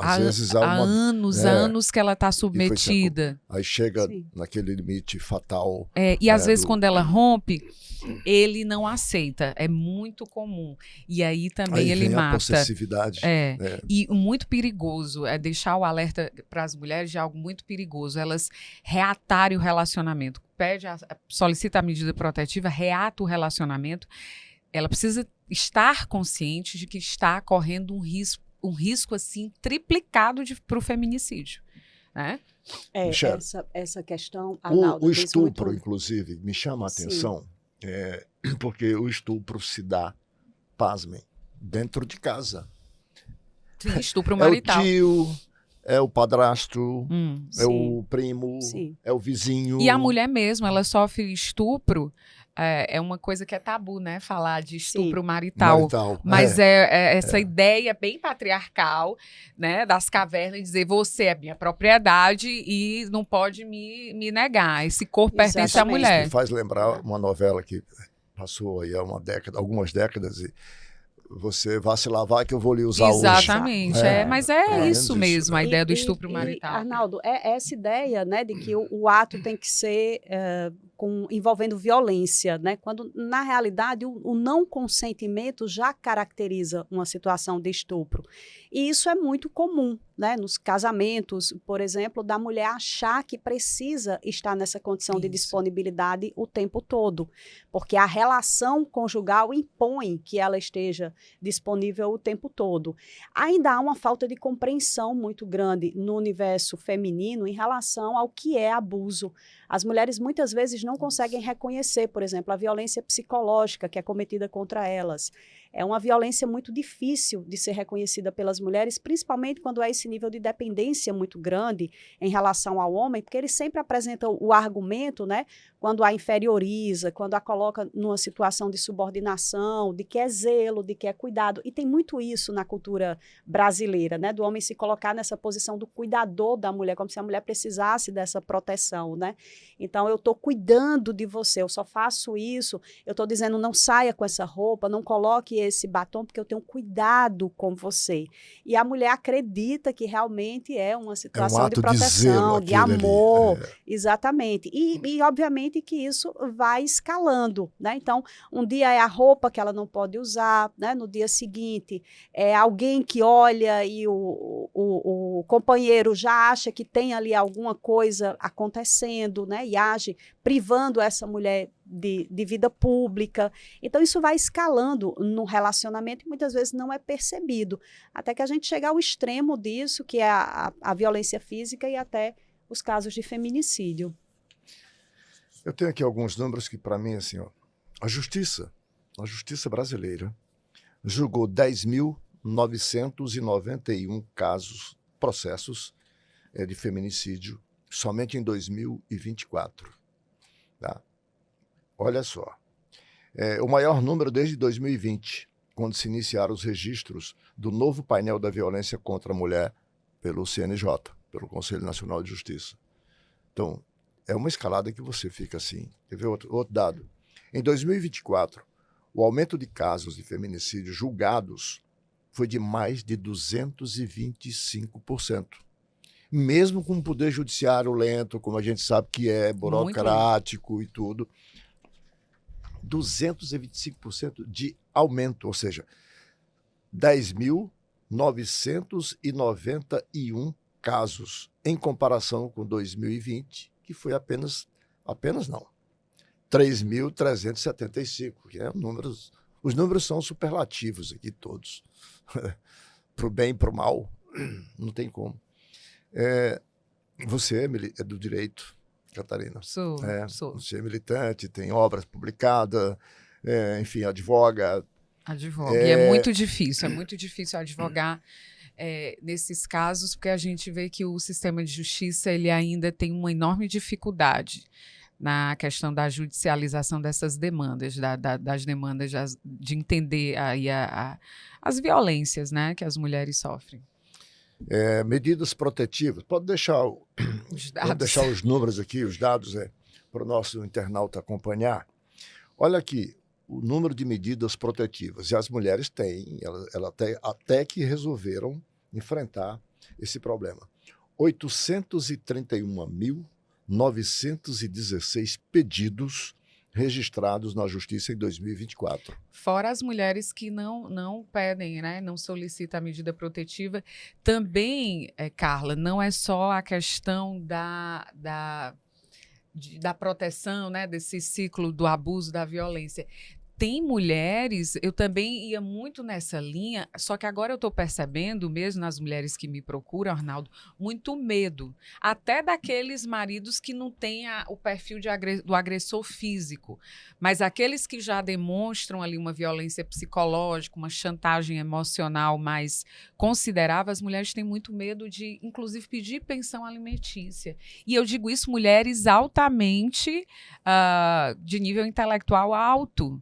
às vezes há anos que ela está submetida. Aí chega naquele limite fatal. E às vezes quando ela rompe, ele não aceita. É muito comum. E aí também ele mata. A possessividade. E muito perigoso é deixar o alerta para as mulheres de algo muito perigoso. Elas reatarem o relacionamento. Solicita a medida protetiva, reata o relacionamento. Ela precisa estar consciente de que está correndo um risco assim triplicado para o feminicídio, né? Essa questão, Arnaldo, o estupro, inclusive, me chama a atenção, porque o estupro se dá, pasmem, dentro de casa. Sim, estupro marital. É o tio, é o padrasto, é o primo, é o vizinho. E a mulher mesmo, ela sofre estupro. É uma coisa que é tabu, né? Falar de estupro marital. Mas essa ideia bem patriarcal, né? Das cavernas, dizer você é minha propriedade e não pode me negar. Esse corpo pertence à mulher. Isso me faz lembrar uma novela que passou aí há algumas décadas e você vai se lavar que eu vou lhe usar hoje. Exatamente. Mas é isso mesmo, a ideia do estupro marital. Arnaldo, essa ideia, né, de que o ato tem que ser envolvendo violência, né? Quando, na realidade, o não consentimento já caracteriza uma situação de estupro. E isso é muito comum, né? Nos casamentos, por exemplo, da mulher achar que precisa estar nessa condição de disponibilidade o tempo todo, porque a relação conjugal impõe que ela esteja disponível o tempo todo. Ainda há uma falta de compreensão muito grande no universo feminino em relação ao que é abuso. As mulheres muitas vezes não conseguem reconhecer, por exemplo, a violência psicológica que é cometida contra elas. É uma violência muito difícil de ser reconhecida pelas mulheres, principalmente quando há esse nível de dependência muito grande em relação ao homem, porque ele sempre apresenta o argumento, né, quando a inferioriza, quando a coloca numa situação de subordinação, de que é zelo, de que é cuidado. E tem muito isso na cultura brasileira, né, do homem se colocar nessa posição do cuidador da mulher, como se a mulher precisasse dessa proteção, né? Então, eu estou cuidando de você, eu só faço isso, eu estou dizendo não saia com essa roupa, não coloque esse batom, porque eu tenho cuidado com você. E a mulher acredita que realmente é uma situação de proteção, de amor. Exatamente. E, obviamente, que isso vai escalando, né? Então, um dia é a roupa que ela não pode usar, né? No dia seguinte, é alguém que olha e o companheiro já acha que tem ali alguma coisa acontecendo, né? E age privando essa mulher de vida pública. Então, isso vai escalando no relacionamento e muitas vezes não é percebido. Até que a gente chega ao extremo disso, que é a violência física e até os casos de feminicídio. Eu tenho aqui alguns números que, para mim, assim, ó, a justiça brasileira julgou 10.991 processos de feminicídio somente em 2024. Tá? Olha só, o maior número desde 2020, quando se iniciaram os registros do novo painel da violência contra a mulher pelo CNJ, pelo Conselho Nacional de Justiça. Então, é uma escalada que você fica assim. Quer ver outro dado? Em 2024, o aumento de casos de feminicídio julgados foi de mais de 225%. Mesmo com o poder judiciário lento, como a gente sabe que é, burocrático e tudo, 225% de aumento, ou seja, 10.991 casos, em comparação com 2020, que foi apenas não, 3.375, que é números Os números são superlativos aqui todos. Para o bem e para o mal, não tem como. Você é do direito, Catarina. Sou. Você é militante, tem obras publicadas, enfim, advoga. E é muito difícil advogar nesses casos, porque a gente vê que o sistema de justiça ele ainda tem uma enorme dificuldade na questão da judicialização dessas demandas, das demandas de entender aí as violências, né, que as mulheres sofrem. Medidas protetivas. Pode deixar, os números aqui, os dados, para o nosso internauta acompanhar. Olha aqui, o número de medidas protetivas. E as mulheres têm, ela até que resolveram enfrentar esse problema. 831.916 pedidos registrados na Justiça em 2024. Fora as mulheres que não pedem, né, não solicitam a medida protetiva. Também, Carla, não é só a questão da proteção, né, desse ciclo do abuso, da violência. Tem mulheres, eu também ia muito nessa linha, só que agora eu estou percebendo, mesmo nas mulheres que me procuram, Arnaldo, muito medo. Até daqueles maridos que não têm o perfil do agressor físico, mas aqueles que já demonstram ali uma violência psicológica, uma chantagem emocional mais considerável, as mulheres têm muito medo de, inclusive, pedir pensão alimentícia. E eu digo isso, mulheres altamente, de nível intelectual alto.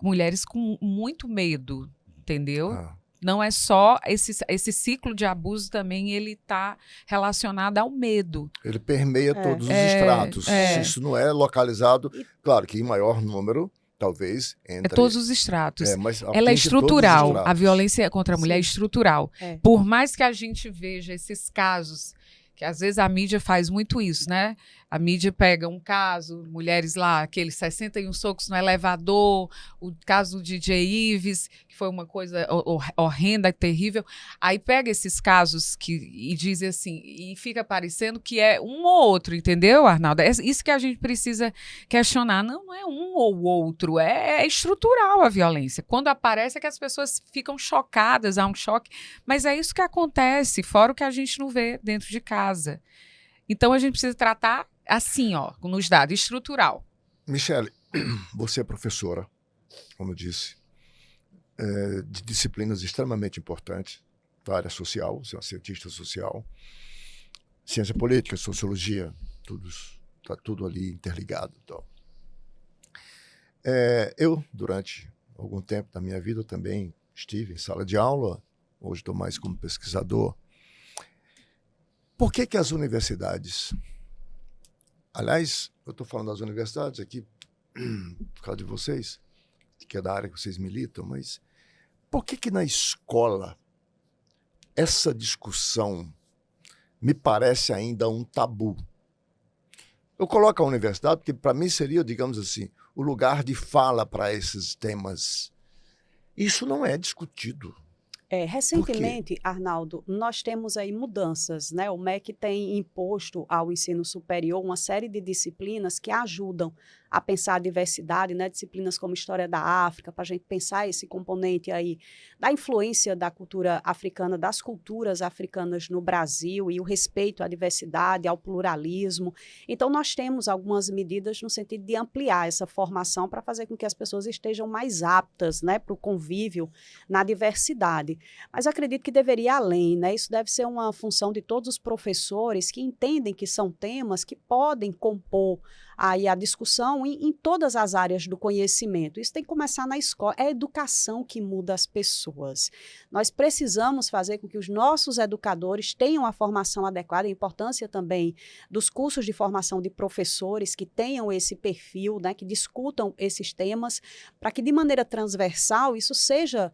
Mulheres com muito medo, entendeu? Não é só esse ciclo de abuso também, ele está relacionado ao medo. Ele permeia todos os estratos. Isso não é localizado, claro que em maior número, talvez, entre... todos os estratos. Mas ela é estrutural. A violência contra a mulher é estrutural. Por mais que a gente veja esses casos, que às vezes a mídia faz muito isso, né? A mídia pega um caso, mulheres lá, aqueles 61 socos no elevador, o caso do DJ Ives, que foi uma coisa horrenda, terrível. Aí pega esses casos e diz assim, e fica parecendo que é um ou outro, entendeu, Arnaldo? É isso que a gente precisa questionar. Não é um ou outro, é estrutural a violência. Quando aparece é que as pessoas ficam chocadas, há um choque, mas é isso que acontece, fora o que a gente não vê dentro de casa. Então a gente precisa tratar assim, nos dados, estrutural. Michele, você é professora, como eu disse, de disciplinas extremamente importantes da área social, você é uma cientista social, ciência política, sociologia, está tudo ali interligado. Então. Eu, durante algum tempo da minha vida, também estive em sala de aula, hoje estou mais como pesquisador. Por que as universidades... Aliás, eu estou falando das universidades aqui por causa de vocês, que é da área que vocês militam, mas por que na escola essa discussão me parece ainda um tabu? Eu coloco a universidade porque para mim seria, digamos assim, o lugar de fala para esses temas. Isso não é discutido. Recentemente, Arnaldo, nós temos aí mudanças, né? O MEC tem imposto ao ensino superior uma série de disciplinas que ajudam a pensar a diversidade, né? Disciplinas como História da África, para a gente pensar esse componente aí da influência da cultura africana, das culturas africanas no Brasil e o respeito à diversidade, ao pluralismo. Então, nós temos algumas medidas no sentido de ampliar essa formação para fazer com que as pessoas estejam mais aptas, né, para o convívio na diversidade. Mas acredito que deveria ir além, né? Isso deve ser uma função de todos os professores que entendem que são temas que podem compor aí a discussão em todas as áreas do conhecimento. Isso tem que começar na escola. É a educação que muda as pessoas. Nós precisamos fazer com que os nossos educadores tenham a formação adequada, a importância também dos cursos de formação de professores que tenham esse perfil, né, que discutam esses temas, para que de maneira transversal isso seja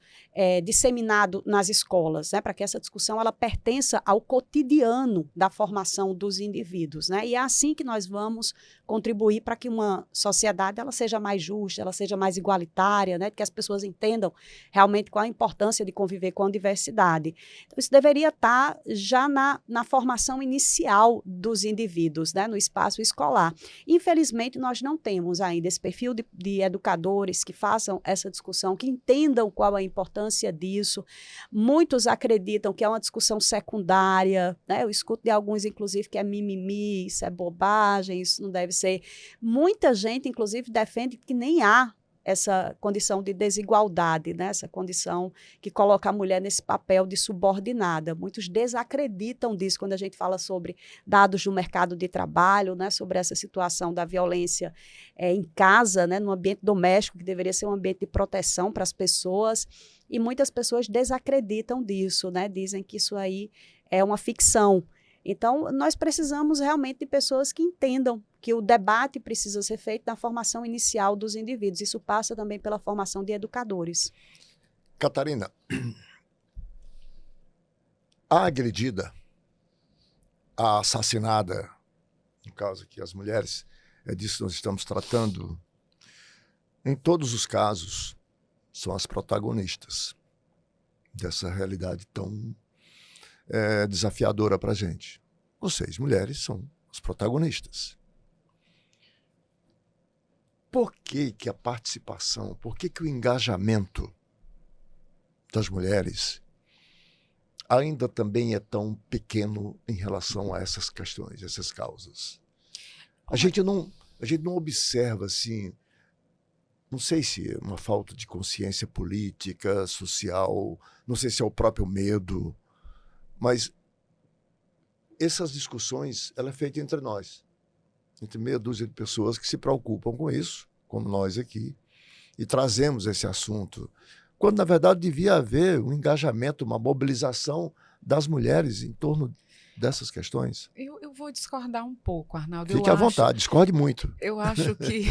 disseminado nas escolas, né, para que essa discussão ela pertença ao cotidiano da formação dos indivíduos, né, e é assim que nós vamos contribuir contribuir para que uma sociedade ela seja mais justa, ela seja mais igualitária, né? Que as pessoas entendam realmente qual a importância de conviver com a diversidade. Então, isso deveria estar já na formação inicial dos indivíduos, né? No espaço escolar. Infelizmente, nós não temos ainda esse perfil de educadores que façam essa discussão, que entendam qual a importância disso. Muitos acreditam que é uma discussão secundária, né? Eu escuto de alguns, inclusive, que é mimimi, isso é bobagem, isso não deve ser. Muita gente, inclusive, defende que nem há essa condição de desigualdade, né? Essa condição que coloca a mulher nesse papel de subordinada. Muitos desacreditam disso quando a gente fala sobre dados do mercado de trabalho, né? Sobre essa situação da violência em casa, né? No ambiente doméstico, que deveria ser um ambiente de proteção para as pessoas. E muitas pessoas desacreditam disso, né? Dizem que isso aí é uma ficção. Então, nós precisamos realmente de pessoas que entendam que o debate precisa ser feito na formação inicial dos indivíduos. Isso passa também pela formação de educadores. Catarina, a agredida, a assassinada, no caso aqui as mulheres, é disso que nós estamos tratando, em todos os casos, são as protagonistas dessa realidade tão desafiadora para a gente. Vocês, mulheres, são as protagonistas. Por que a participação, por que o engajamento das mulheres ainda também é tão pequeno em relação a essas questões, essas causas? A gente não observa, assim, não sei se é uma falta de consciência política, social, não sei se é o próprio medo, mas essas discussões, ela é feita entre nós, entre meia dúzia de pessoas que se preocupam com isso, como nós aqui, e trazemos esse assunto, quando, na verdade, devia haver um engajamento, uma mobilização das mulheres em torno dessas questões. Eu vou discordar um pouco, Arnaldo. Fique à vontade, discorde muito. Eu acho que,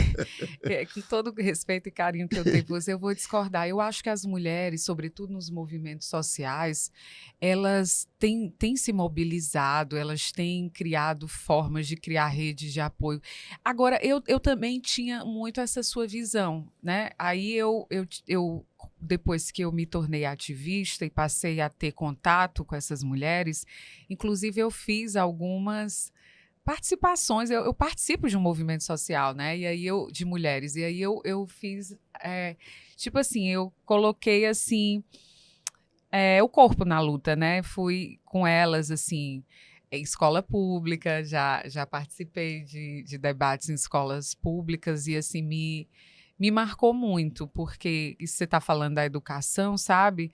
com todo o respeito e carinho que eu tenho por você, eu vou discordar. Eu acho que as mulheres, sobretudo nos movimentos sociais, elas têm se mobilizado, elas têm criado formas de criar redes de apoio. Agora, eu também tinha muito essa sua visão, né? Aí eu depois que eu me tornei ativista e passei a ter contato com essas mulheres, inclusive eu fiz algumas participações, eu participo de um movimento social, né, e aí de mulheres, e aí eu fiz, tipo assim, eu coloquei assim, o corpo na luta, né, fui com elas, assim, em escola pública, já participei de debates em escolas públicas e assim, me marcou muito, porque você está falando da educação, sabe?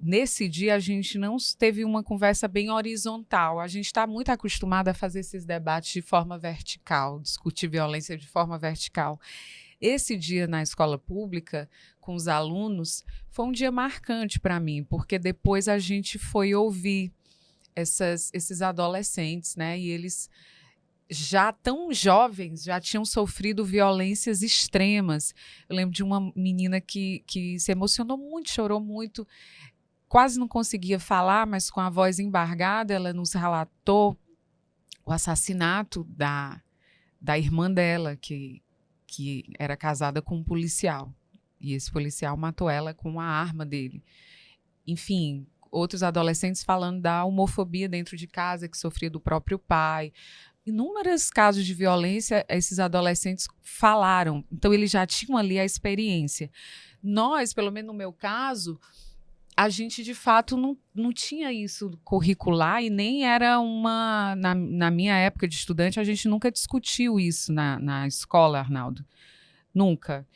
Nesse dia a gente não teve uma conversa bem horizontal. A gente está muito acostumado a fazer esses debates de forma vertical, discutir violência de forma vertical. Esse dia na escola pública, com os alunos, foi um dia marcante para mim, porque depois a gente foi ouvir esses adolescentes, né? E eles já tão jovens, já tinham sofrido violências extremas. Eu lembro de uma menina que se emocionou muito, chorou muito, quase não conseguia falar, mas com a voz embargada, ela nos relatou o assassinato da irmã dela, que era casada com um policial. E esse policial matou ela com a arma dele. Enfim, outros adolescentes falando da homofobia dentro de casa, que sofria do próprio pai. Inúmeros casos de violência, esses adolescentes falaram. Então, eles já tinham ali a experiência. Nós, pelo menos no meu caso, a gente, de fato, não tinha isso curricular e nem era uma... Na minha época de estudante, a gente nunca discutiu isso na escola, Arnaldo. Nunca.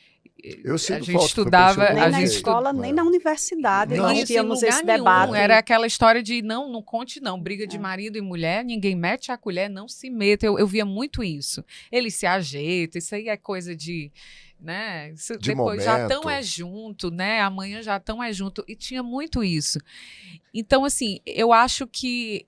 Eu sinto a gente falta, estudava nem na escola, nem na universidade nós tínhamos esse debate. Era aquela história de não conte não, briga de marido e mulher, ninguém mete a colher, não se meta. Eu via muito isso. Ele se ajeita, isso aí é coisa de... Né? Isso, de depois momento. já tão junto, né? Amanhã já tão junto. E tinha muito isso. Então, assim, eu acho que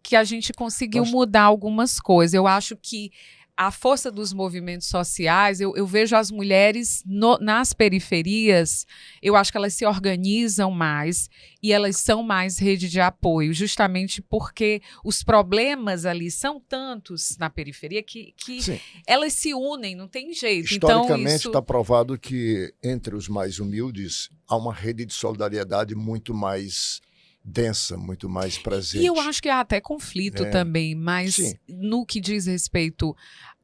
que a gente conseguiu mudar algumas coisas. Eu acho que a força dos movimentos sociais, eu vejo as mulheres nas periferias, eu acho que elas se organizam mais e elas são mais rede de apoio, justamente porque os problemas ali são tantos na periferia que elas se unem, não tem jeito. Historicamente está provado que entre os mais humildes há uma rede de solidariedade muito mais densa, muito mais presente. E eu acho que há até conflito também, mas no que diz respeito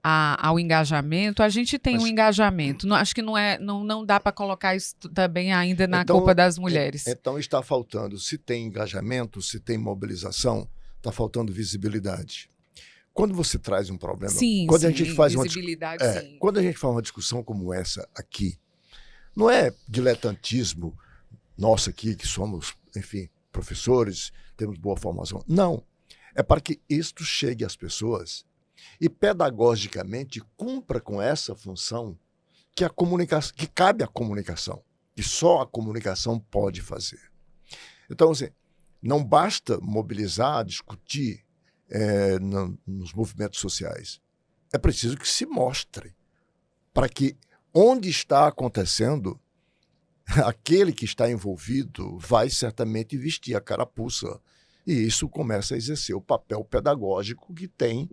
ao engajamento, a gente tem um engajamento. Acho que não dá para colocar isso também ainda na culpa das mulheres. Então está faltando, se tem engajamento, se tem mobilização, está faltando visibilidade. Quando você traz um problema, quando a gente faz quando a gente faz uma discussão como essa aqui, não é diletantismo nosso aqui, que somos, enfim, professores, temos boa formação. Não. É para que isto chegue às pessoas e pedagogicamente cumpra com essa função que cabe à comunicação, que só a comunicação pode fazer. Então, assim, não basta mobilizar, discutir nos movimentos sociais. É preciso que se mostre para que onde está acontecendo, aquele que está envolvido vai certamente vestir a carapuça. E isso começa a exercer o papel pedagógico que tem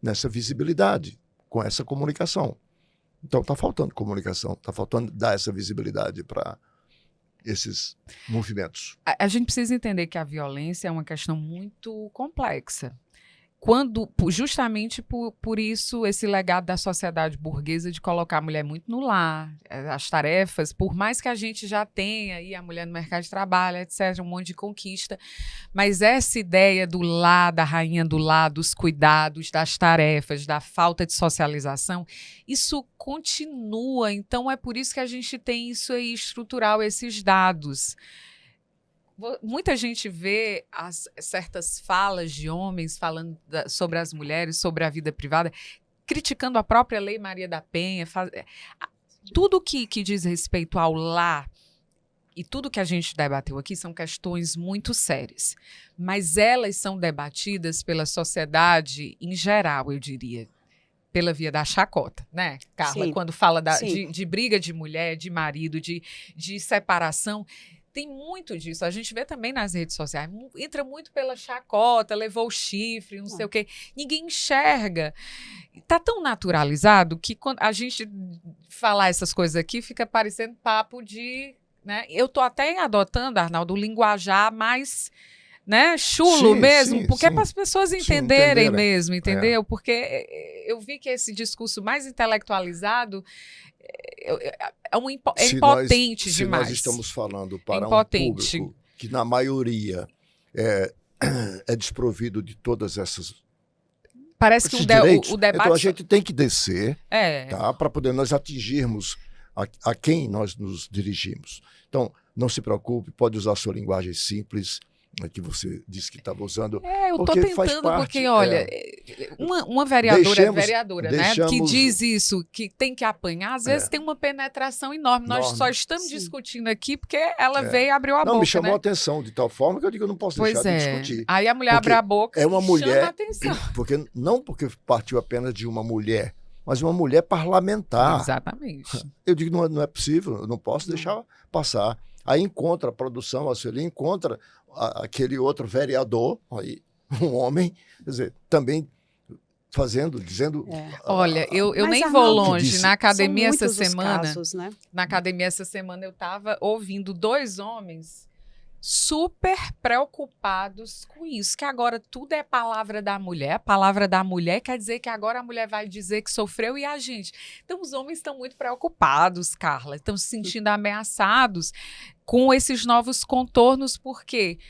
nessa visibilidade, com essa comunicação. Então está faltando comunicação, está faltando dar essa visibilidade para esses movimentos. A gente precisa entender que a violência é uma questão muito complexa. Justamente por isso, esse legado da sociedade burguesa de colocar a mulher muito no lar, as tarefas, por mais que a gente já tenha aí a mulher no mercado de trabalho, etc., um monte de conquista, mas essa ideia do lar, da rainha do lar, dos cuidados, das tarefas, da falta de socialização, isso continua. Então é por isso que a gente tem isso aí estrutural, esses dados. Muita gente vê certas falas de homens falando sobre as mulheres, sobre a vida privada, criticando a própria Lei Maria da Penha. Tudo que diz respeito ao lar e tudo que a gente debateu aqui são questões muito sérias, mas elas são debatidas pela sociedade em geral, eu diria, pela via da chacota, né, Carla? Sim. Quando fala de briga de mulher, de marido, de separação. Tem muito disso, a gente vê também nas redes sociais, entra muito pela chacota, levou o chifre, não sei o quê, ninguém enxerga. Está tão naturalizado que quando a gente falar essas coisas aqui, fica parecendo papo de... Né? Eu estou até adotando, Arnaldo, o linguajar mais... Né? Chulo mesmo, porque é para as pessoas entenderem mesmo, entendeu? Porque eu vi que esse discurso mais intelectualizado é impotente demais. Se nós estamos falando para um público que, na maioria, é desprovido de todas essas... Parece que o debate... Então a gente tem que descer para poder nós atingirmos a quem nós nos dirigimos. Então, não se preocupe, pode usar a sua linguagem simples, que você disse que estava usando. Eu estou tentando, porque, olha, uma vereadora, né, que diz isso, que tem que apanhar, às vezes tem uma penetração enorme. Nós só estamos discutindo aqui porque ela veio e abriu a boca. Não, me chamou a atenção de tal forma que eu digo que eu não posso deixar de discutir. Aí a mulher abre a boca e chama a atenção. Não porque partiu apenas de uma mulher, mas uma mulher parlamentar. Exatamente. Eu digo, não é possível, eu não posso deixar passar. Aí encontra a produção, a Sueli encontra aquele outro vereador, aí, um homem, quer dizer, também dizendo... Olha, eu nem vou longe. Na academia essa semana, casos, né? Na academia essa semana eu estava ouvindo 2 homens super preocupados com isso, que agora tudo é palavra da mulher. A palavra da mulher quer dizer que agora a mulher vai dizer que sofreu e a gente. Então os homens estão muito preocupados, Carla, estão se sentindo ameaçados com esses novos contornos, porque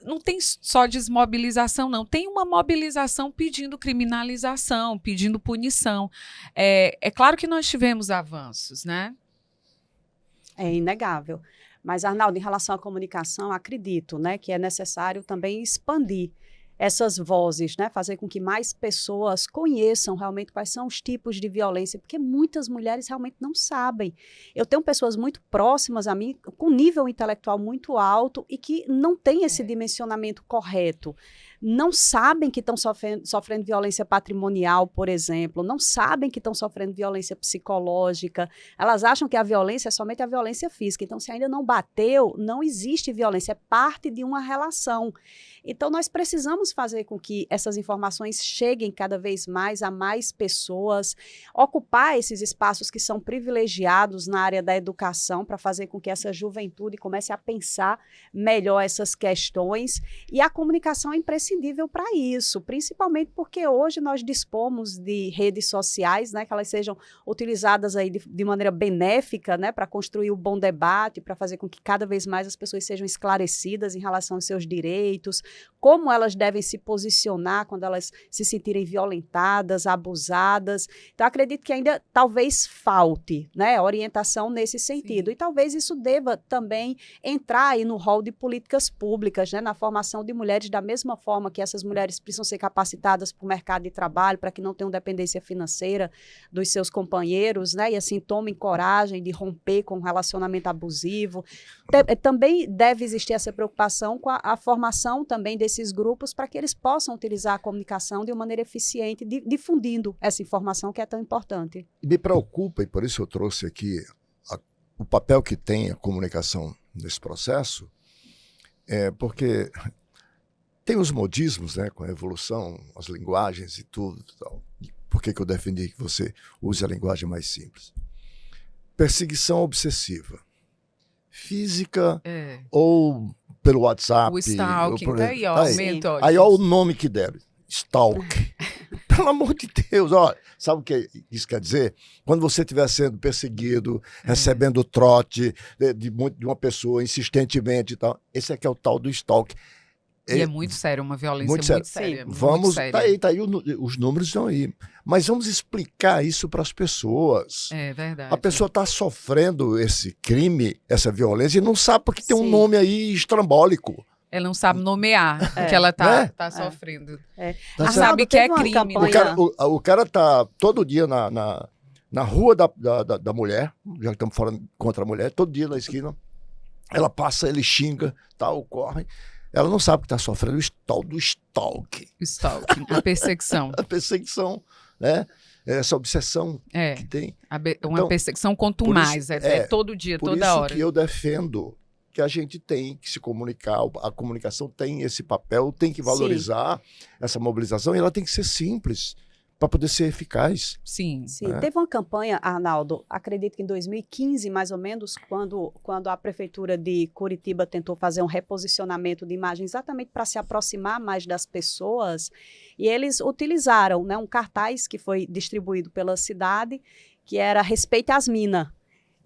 não tem só desmobilização, não. Tem uma mobilização pedindo criminalização, pedindo punição. É claro que nós tivemos avanços, né? É inegável. Mas, Arnaldo, em relação à comunicação, acredito, né, que é necessário também expandir essas vozes, né? Fazer com que mais pessoas conheçam realmente quais são os tipos de violência, porque muitas mulheres realmente não sabem. Eu tenho pessoas muito próximas a mim, com nível intelectual muito alto e que não têm esse dimensionamento correto. Não sabem que estão sofrendo violência patrimonial, por exemplo, não sabem que estão sofrendo violência psicológica, elas acham que a violência é somente a violência física, então se ainda não bateu, não existe violência, é parte de uma relação. Então nós precisamos fazer com que essas informações cheguem cada vez mais a mais pessoas, ocupar esses espaços que são privilegiados na área da educação para fazer com que essa juventude comece a pensar melhor essas questões, e a comunicação é imprescindível para isso, principalmente porque hoje nós dispomos de redes sociais, né, que elas sejam utilizadas aí de maneira benéfica, né, para construir o bom debate, para fazer com que cada vez mais as pessoas sejam esclarecidas em relação aos seus direitos, como elas devem se posicionar quando elas se sentirem violentadas, abusadas. Então, acredito que ainda talvez falte, né, orientação nesse sentido. Sim. E talvez isso deva também entrar aí no rol de políticas públicas, né, na formação de mulheres, da mesma forma que essas mulheres precisam ser capacitadas para o mercado de trabalho, para que não tenham dependência financeira dos seus companheiros, né, e assim tomem coragem de romper com um relacionamento abusivo. Também deve existir essa preocupação com a formação também desses grupos para que eles possam utilizar a comunicação de uma maneira eficiente, difundindo essa informação que é tão importante. Me preocupa, e por isso eu trouxe aqui o papel que tem a comunicação nesse processo, porque tem os modismos, né, com a evolução, as linguagens e tudo. Tal. Por que eu defendi que você use a linguagem mais simples? Perseguição obsessiva. Física ou pelo WhatsApp. O stalking, daí ó, aumenta. Aí ó o nome que deram, stalking. Pelo amor de Deus, ó, sabe o que isso quer dizer? Quando você estiver sendo perseguido, recebendo trote de uma pessoa insistentemente e tal, esse aqui é o tal do stalking. E é muito sério, uma violência muito séria. Vamos, tá aí, os números estão aí. Mas vamos explicar isso para as pessoas. É verdade. A pessoa está sofrendo esse crime, essa violência, e não sabe porque tem um nome aí estrambólico. Ela não sabe nomear o que ela está sofrendo. Tá sabe que é crime. O cara tá todo dia na rua da mulher, já que estamos falando contra a mulher, todo dia na esquina, ela passa, ele xinga, tal, corre. Ela não sabe que está sofrendo o tal do stalking. Stalking, a perseguição. A perseguição, né? Essa obsessão que tem. Uma perseguição contumaz, todo dia, toda hora. Por isso que eu defendo que a gente tem que se comunicar, a comunicação tem esse papel, tem que valorizar essa mobilização, e ela tem que ser simples para poder ser eficaz. Sim. Teve uma campanha, Arnaldo, acredito que em 2015, mais ou menos, quando a Prefeitura de Curitiba tentou fazer um reposicionamento de imagem exatamente para se aproximar mais das pessoas, e eles utilizaram, né, um cartaz que foi distribuído pela cidade, que era Respeite as Minas.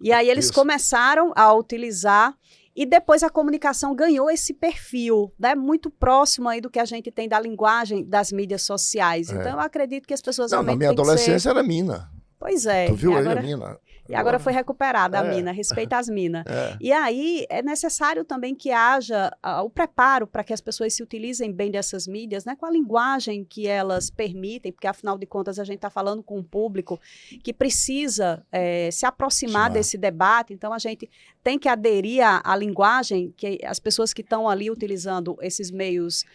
E aí eles começaram a utilizar, e depois a comunicação ganhou esse perfil, né, muito próximo aí do que a gente tem da linguagem das mídias sociais. Então eu acredito que as pessoas realmente na minha adolescência era mina. Pois é. Tu viu aí a mina? E agora foi recuperada a mina, respeita as minas. E aí é necessário também que haja o preparo para que as pessoas se utilizem bem dessas mídias, né, com a linguagem que elas permitem, porque afinal de contas a gente está falando com um público que precisa se aproximar desse debate, então a gente tem que aderir à linguagem que as pessoas que estão ali utilizando esses meios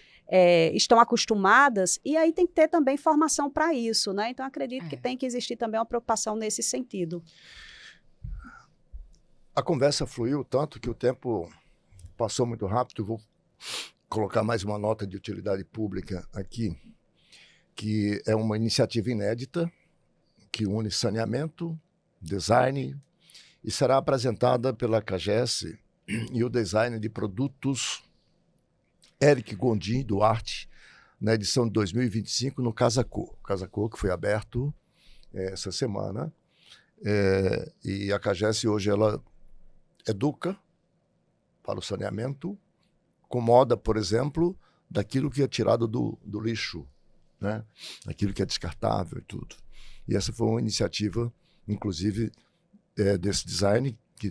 estão acostumadas, e aí tem que ter também formação para isso, né? Então acredito que tem que existir também uma preocupação nesse sentido. A conversa fluiu tanto que o tempo passou muito rápido. Eu vou colocar mais uma nota de utilidade pública aqui, que é uma iniciativa inédita que une saneamento, design, e será apresentada pela CAGES e o design de produtos Eric Gondim Duarte, na edição de 2025, no Casacô. O Casacô que foi aberto essa semana. E a CAGES hoje ela educa para o saneamento, com moda, por exemplo, daquilo que é tirado do lixo, né? Aquilo que é descartável e tudo. E essa foi uma iniciativa, inclusive, desse design, que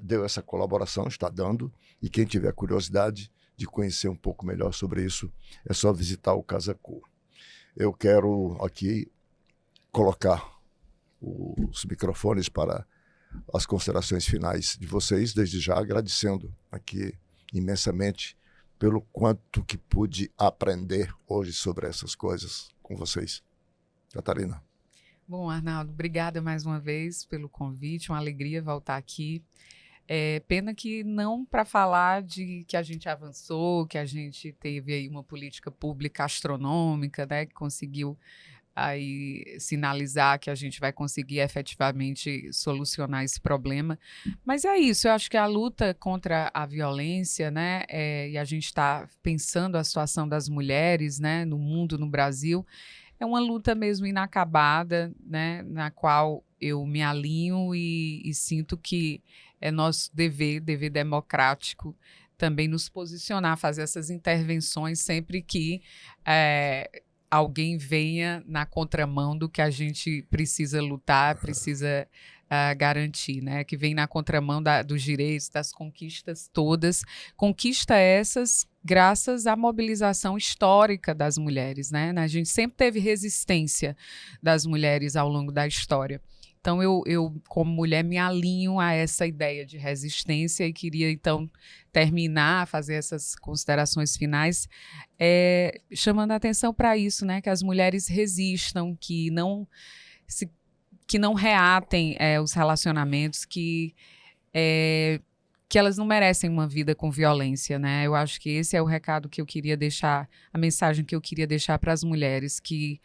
deu essa colaboração, está dando, e quem tiver curiosidade de conhecer um pouco melhor sobre isso, é só visitar o Casa Cor. Eu quero aqui colocar os microfones para as considerações finais de vocês, desde já agradecendo aqui imensamente pelo quanto que pude aprender hoje sobre essas coisas com vocês. Catarina. Bom, Arnaldo, obrigada mais uma vez pelo convite, uma alegria voltar aqui. Pena que não para falar de que a gente avançou, que a gente teve aí uma política pública astronômica, né, que conseguiu aí sinalizar que a gente vai conseguir efetivamente solucionar esse problema. Mas é isso, eu acho que a luta contra a violência, né, e a gente está pensando a situação das mulheres, né, no mundo, no Brasil, é uma luta mesmo inacabada, né, na qual eu me alinho e sinto que é nosso dever democrático também nos posicionar, fazer essas intervenções sempre que alguém venha na contramão do que a gente precisa lutar, precisa garantir, né? Que vem na contramão dos direitos, das conquistas todas. Conquista essas graças à mobilização histórica das mulheres, né? A gente sempre teve resistência das mulheres ao longo da história. Então, eu, como mulher, me alinho a essa ideia de resistência e queria, então, terminar, fazer essas considerações finais, chamando a atenção para isso, né? Que as mulheres resistam, que não reatem os relacionamentos, que elas não merecem uma vida com violência, né? Eu acho que esse é o recado que eu queria deixar, a mensagem que eu queria deixar para as mulheres, que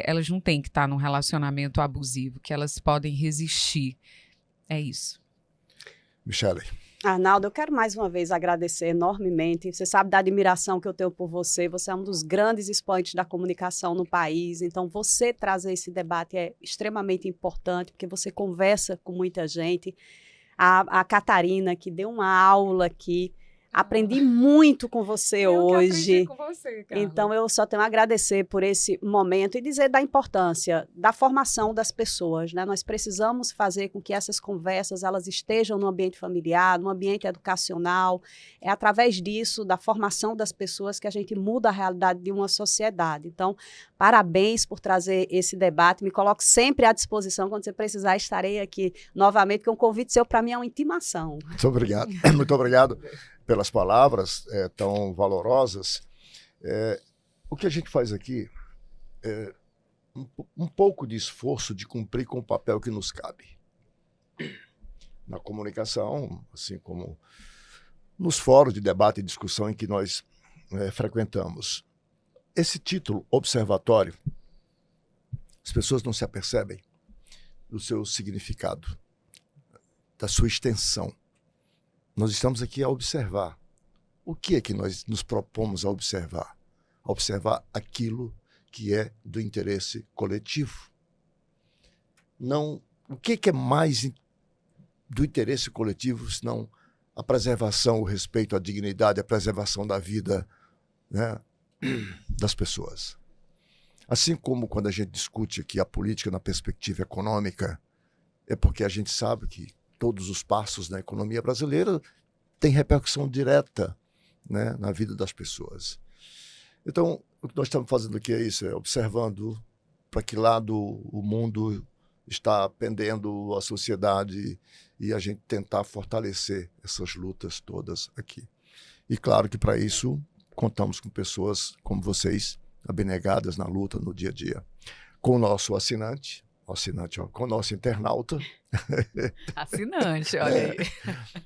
elas não têm que estar num relacionamento abusivo, que elas podem resistir. É isso. Michele. Arnaldo, eu quero mais uma vez agradecer enormemente. Você sabe da admiração que eu tenho por você. Você é um dos grandes expoentes da comunicação no país. Então, você trazer esse debate é extremamente importante, porque você conversa com muita gente. A Catarina, que deu uma aula aqui. Aprendi muito com você hoje. Com você, Carla. Então, eu só tenho a agradecer por esse momento e dizer da importância da formação das pessoas, né? Nós precisamos fazer com que essas conversas elas estejam no ambiente familiar, no ambiente educacional. É através disso, da formação das pessoas, que a gente muda a realidade de uma sociedade. Então, parabéns por trazer esse debate. Me coloco sempre à disposição. Quando você precisar, estarei aqui novamente, porque um convite seu, para mim, é uma intimação. Muito obrigado. Muito obrigado pelas palavras tão valorosas. O que a gente faz aqui é um pouco de esforço de cumprir com o papel que nos cabe. Na comunicação, assim como nos fóruns de debate e discussão em que nós frequentamos. Esse título, Observatório, as pessoas não se apercebem do seu significado, da sua extensão. Nós estamos aqui a observar. O que é que nós nos propomos a observar? A observar aquilo que é do interesse coletivo. Não, o que é mais do interesse coletivo, senão a preservação, o respeito à dignidade, a preservação da vida, né, das pessoas. Assim como quando a gente discute aqui a política na perspectiva econômica, é porque a gente sabe que todos os passos na economia brasileira têm repercussão direta, né, na vida das pessoas. Então, o que nós estamos fazendo aqui é isso, observando para que lado o mundo está pendendo, a sociedade, e a gente tentar fortalecer essas lutas todas aqui. E claro que para isso contamos com pessoas como vocês, abnegadas na luta, no dia a dia. Com o nosso assinante, com o nosso internauta. Assinante, olha aí.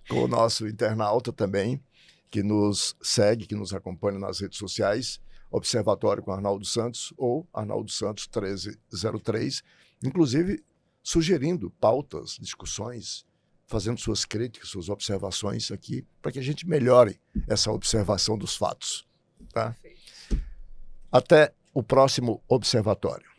Com o nosso internauta também, que nos segue, que nos acompanha nas redes sociais, Observatório com Arnaldo Santos ou Arnaldo Santos 1303, inclusive sugerindo pautas, discussões, fazendo suas críticas, suas observações aqui, para que a gente melhore essa observação dos fatos. Tá? Até o próximo Observatório.